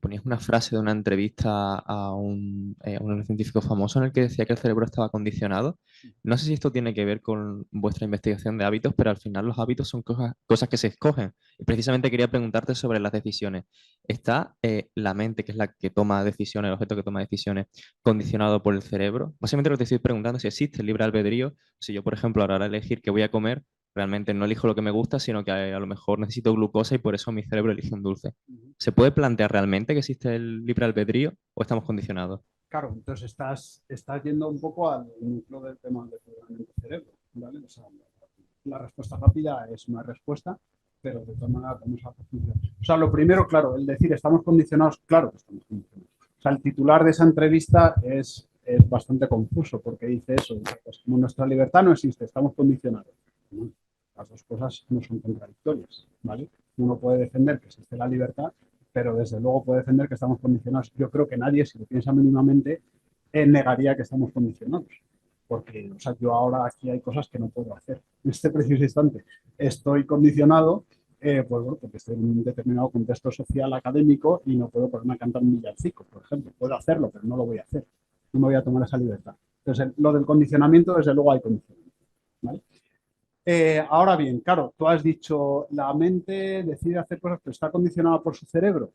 ponías una frase de una entrevista a un científico famoso en el que decía que el cerebro estaba condicionado. No sé si esto tiene que ver con vuestra investigación de hábitos, pero al final los hábitos son cosas que se escogen. Y precisamente quería preguntarte sobre las decisiones. ¿Está la mente, que es la que toma decisiones, el objeto que toma decisiones, condicionado por el cerebro? Básicamente lo que te estoy preguntando es si existe el libre albedrío. Si yo, por ejemplo, ahora a elegir qué voy a comer, realmente no elijo lo que me gusta, sino que a lo mejor necesito glucosa y por eso mi cerebro elige un dulce. ¿Se puede plantear realmente que existe el libre albedrío o estamos condicionados? Claro, entonces estás yendo un poco al núcleo del tema del mente-cerebro, ¿vale? O sea, la respuesta rápida es una respuesta, pero de todas maneras vamos a profundizar. O sea, lo primero, claro, el decir estamos condicionados, claro que estamos condicionados. O sea, el titular de esa entrevista es bastante confuso porque dice eso, pues como nuestra libertad no existe, estamos condicionados. ¿No? Las dos cosas no son contradictorias, ¿vale? Uno puede defender que existe la libertad, pero desde luego puede defender que estamos condicionados. Yo creo que nadie, si lo piensa mínimamente, negaría que estamos condicionados. Porque, o sea, yo ahora aquí hay cosas que no puedo hacer. En este preciso instante estoy condicionado, pues bueno, porque estoy en un determinado contexto social, académico, y no puedo ponerme a cantar un villancico, por ejemplo. Puedo hacerlo, pero no lo voy a hacer. No me voy a tomar esa libertad. Entonces, lo del condicionamiento, desde luego hay condicionamiento, ¿vale? Ahora bien, claro, tú has dicho, la mente decide hacer cosas, pero está condicionada por su cerebro.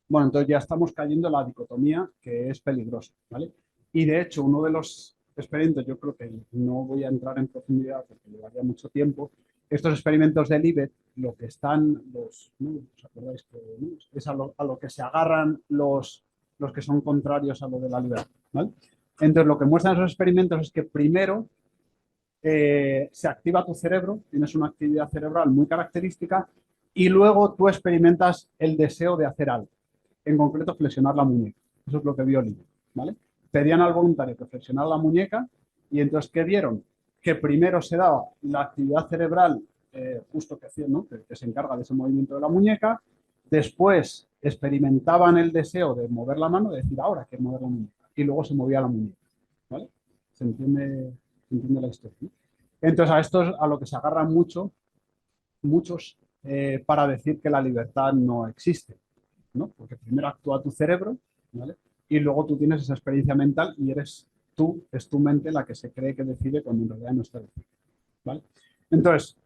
Bueno, entonces ya estamos cayendo en la dicotomía que es peligrosa, ¿vale? Y de hecho, uno de los experimentos, yo creo que no voy a entrar en profundidad porque llevaría mucho tiempo, estos experimentos de Libet, lo que están, ¿no? ¿Os acordáis que, ¿no? Es a lo que se agarran los que son contrarios a lo de la libertad, ¿vale? Entonces, lo que muestran esos experimentos es que primero se activa tu cerebro, tienes una actividad cerebral muy característica y luego tú experimentas el deseo de hacer algo, en concreto flexionar la muñeca. Eso es lo que vio Libet, ¿vale? Pedían al voluntario que flexionara la muñeca y entonces, ¿qué vieron? Que primero se daba la actividad cerebral justo que hacía, ¿no? que se encarga de ese movimiento de la muñeca, después experimentaban el deseo de mover la mano, de decir, ahora quiero mover la muñeca, y luego se movía la muñeca, ¿vale? ¿Se entiende la historia? ¿No? Entonces, a esto es a lo que se agarran muchos para decir que la libertad no existe, ¿no? Porque primero actúa tu cerebro, ¿vale? Y luego tú tienes esa experiencia mental y es tu mente la que se cree que decide cuando en realidad no está decidiendo, ¿vale? Entonces,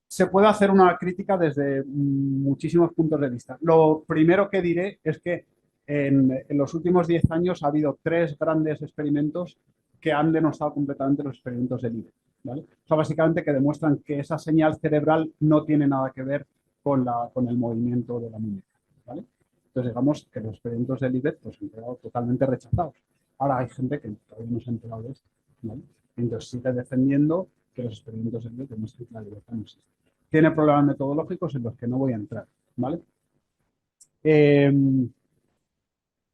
se puede hacer una crítica desde muchísimos puntos de vista. Lo primero que diré es que en los últimos 10 años ha habido 3 grandes experimentos que han denostado completamente los experimentos de Libet, ¿vale? O sea, básicamente que demuestran que esa señal cerebral no tiene nada que ver con el movimiento de la muñeca, ¿vale? Entonces, digamos que los experimentos de Libet pues, han quedado totalmente rechazados. Ahora hay gente que todavía no se ha enterado de esto, ¿vale? Entonces sigue defendiendo que los experimentos de Libet demuestran que la libertad no existe. Tiene problemas metodológicos en los que no voy a entrar, ¿vale?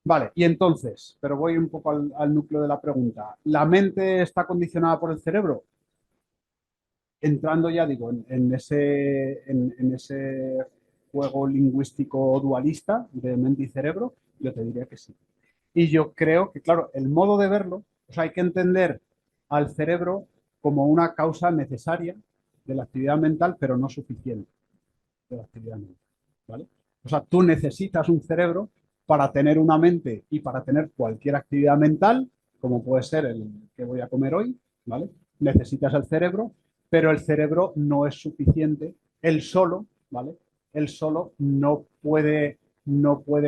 Vale, y entonces, pero voy un poco al núcleo de la pregunta. ¿La mente está condicionada por el cerebro? Entrando ya, digo, en ese juego lingüístico dualista de mente y cerebro, yo te diría que sí. Y yo creo que, claro, el modo de verlo, o sea, hay que entender al cerebro como una causa necesaria de la actividad mental, pero no suficiente de la actividad mental, ¿vale? O sea, tú necesitas un cerebro para tener una mente y para tener cualquier actividad mental, como puede ser el que voy a comer hoy, ¿vale? Necesitas el cerebro, pero el cerebro no es suficiente, él solo, ¿vale? Él solo no puede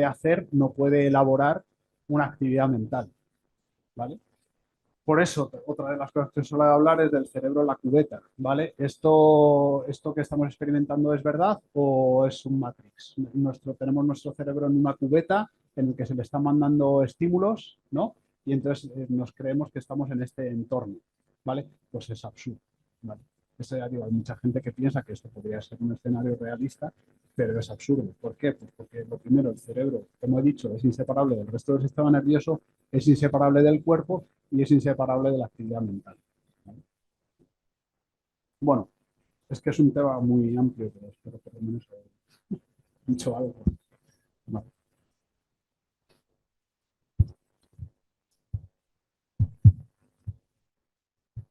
hacer, no puede elaborar una actividad mental, ¿vale? Por eso, otra de las cosas que suelo hablar es del cerebro en la cubeta, ¿vale? ¿Esto que estamos experimentando es verdad o es un Matrix? Tenemos nuestro cerebro en una cubeta en el que se le están mandando estímulos, ¿no? Y entonces nos creemos que estamos en este entorno, ¿vale? Pues es absurdo, ¿vale? Eso ya digo, hay mucha gente que piensa que esto podría ser un escenario realista, pero es absurdo. ¿Por qué? Pues porque lo primero, el cerebro, como he dicho, es inseparable del resto del sistema nervioso, es inseparable del cuerpo y es inseparable de la actividad mental, ¿vale? Bueno, es que es un tema muy amplio, pero espero por lo menos haber dicho algo. Vale.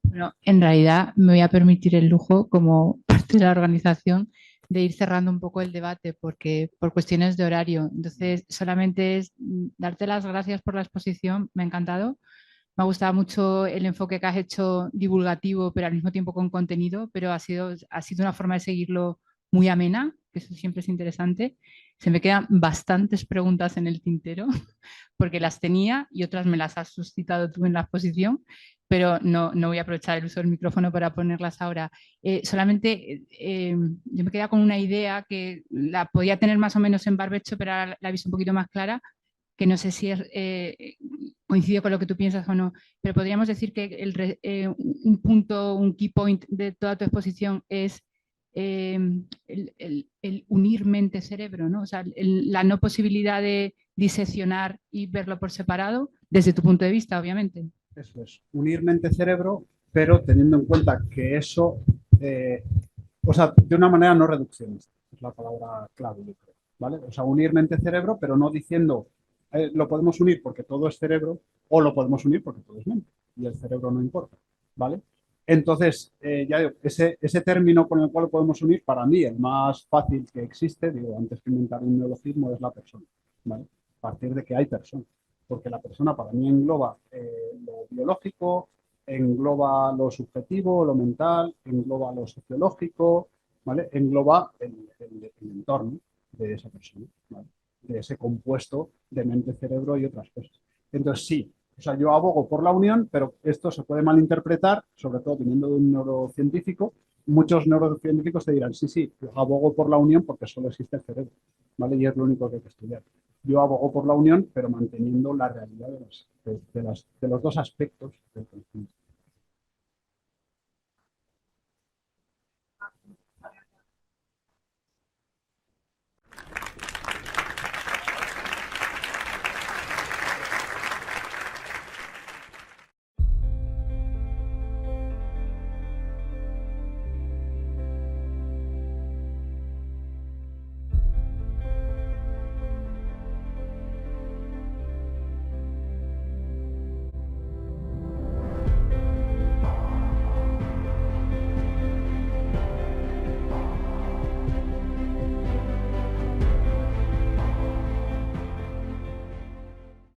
Bueno, en realidad me voy a permitir el lujo, como parte de la organización, de ir cerrando un poco el debate, porque por cuestiones de horario. Entonces, solamente es darte las gracias por la exposición, me ha encantado. Me ha gustado mucho el enfoque que has hecho divulgativo, pero al mismo tiempo con contenido, pero ha sido una forma de seguirlo muy amena, que eso siempre es interesante. Se me quedan bastantes preguntas en el tintero, porque las tenía y otras me las has suscitado tú en la exposición, pero no voy a aprovechar el uso del micrófono para ponerlas ahora. Solamente yo me quedaba con una idea que la podía tener más o menos en barbecho, pero ahora la he visto un poquito más clara, que no sé si coincide con lo que tú piensas o no, pero podríamos decir que un punto, un key point de toda tu exposición es el unir mente-cerebro, ¿no? O sea, la no posibilidad de diseccionar y verlo por separado, desde tu punto de vista, obviamente. Eso es, unir mente-cerebro, pero teniendo en cuenta que eso, o sea, de una manera no reduccionista, es la palabra clave, yo creo, ¿vale? O sea, unir mente-cerebro, pero no diciendo lo podemos unir porque todo es cerebro o lo podemos unir porque todo es mente y el cerebro no importa, ¿vale? Entonces, ya digo, ese término con el cual lo podemos unir, para mí el más fácil que existe, digo, antes que inventar un neologismo, es la persona, ¿vale? A partir de que hay persona, porque la persona para mí engloba lo biológico, engloba lo subjetivo, lo mental, engloba lo sociológico, ¿vale? Engloba el entorno de esa persona, ¿vale? De ese compuesto de mente, cerebro y otras cosas. Entonces sí, o sea, yo abogo por la unión, pero esto se puede malinterpretar, sobre todo viniendo de un neurocientífico. Muchos neurocientíficos te dirán, sí, sí, yo abogo por la unión porque solo existe el cerebro, ¿vale? Y es lo único que hay que estudiar. Yo abogo por la unión, pero manteniendo la realidad de los dos aspectos del conjunto.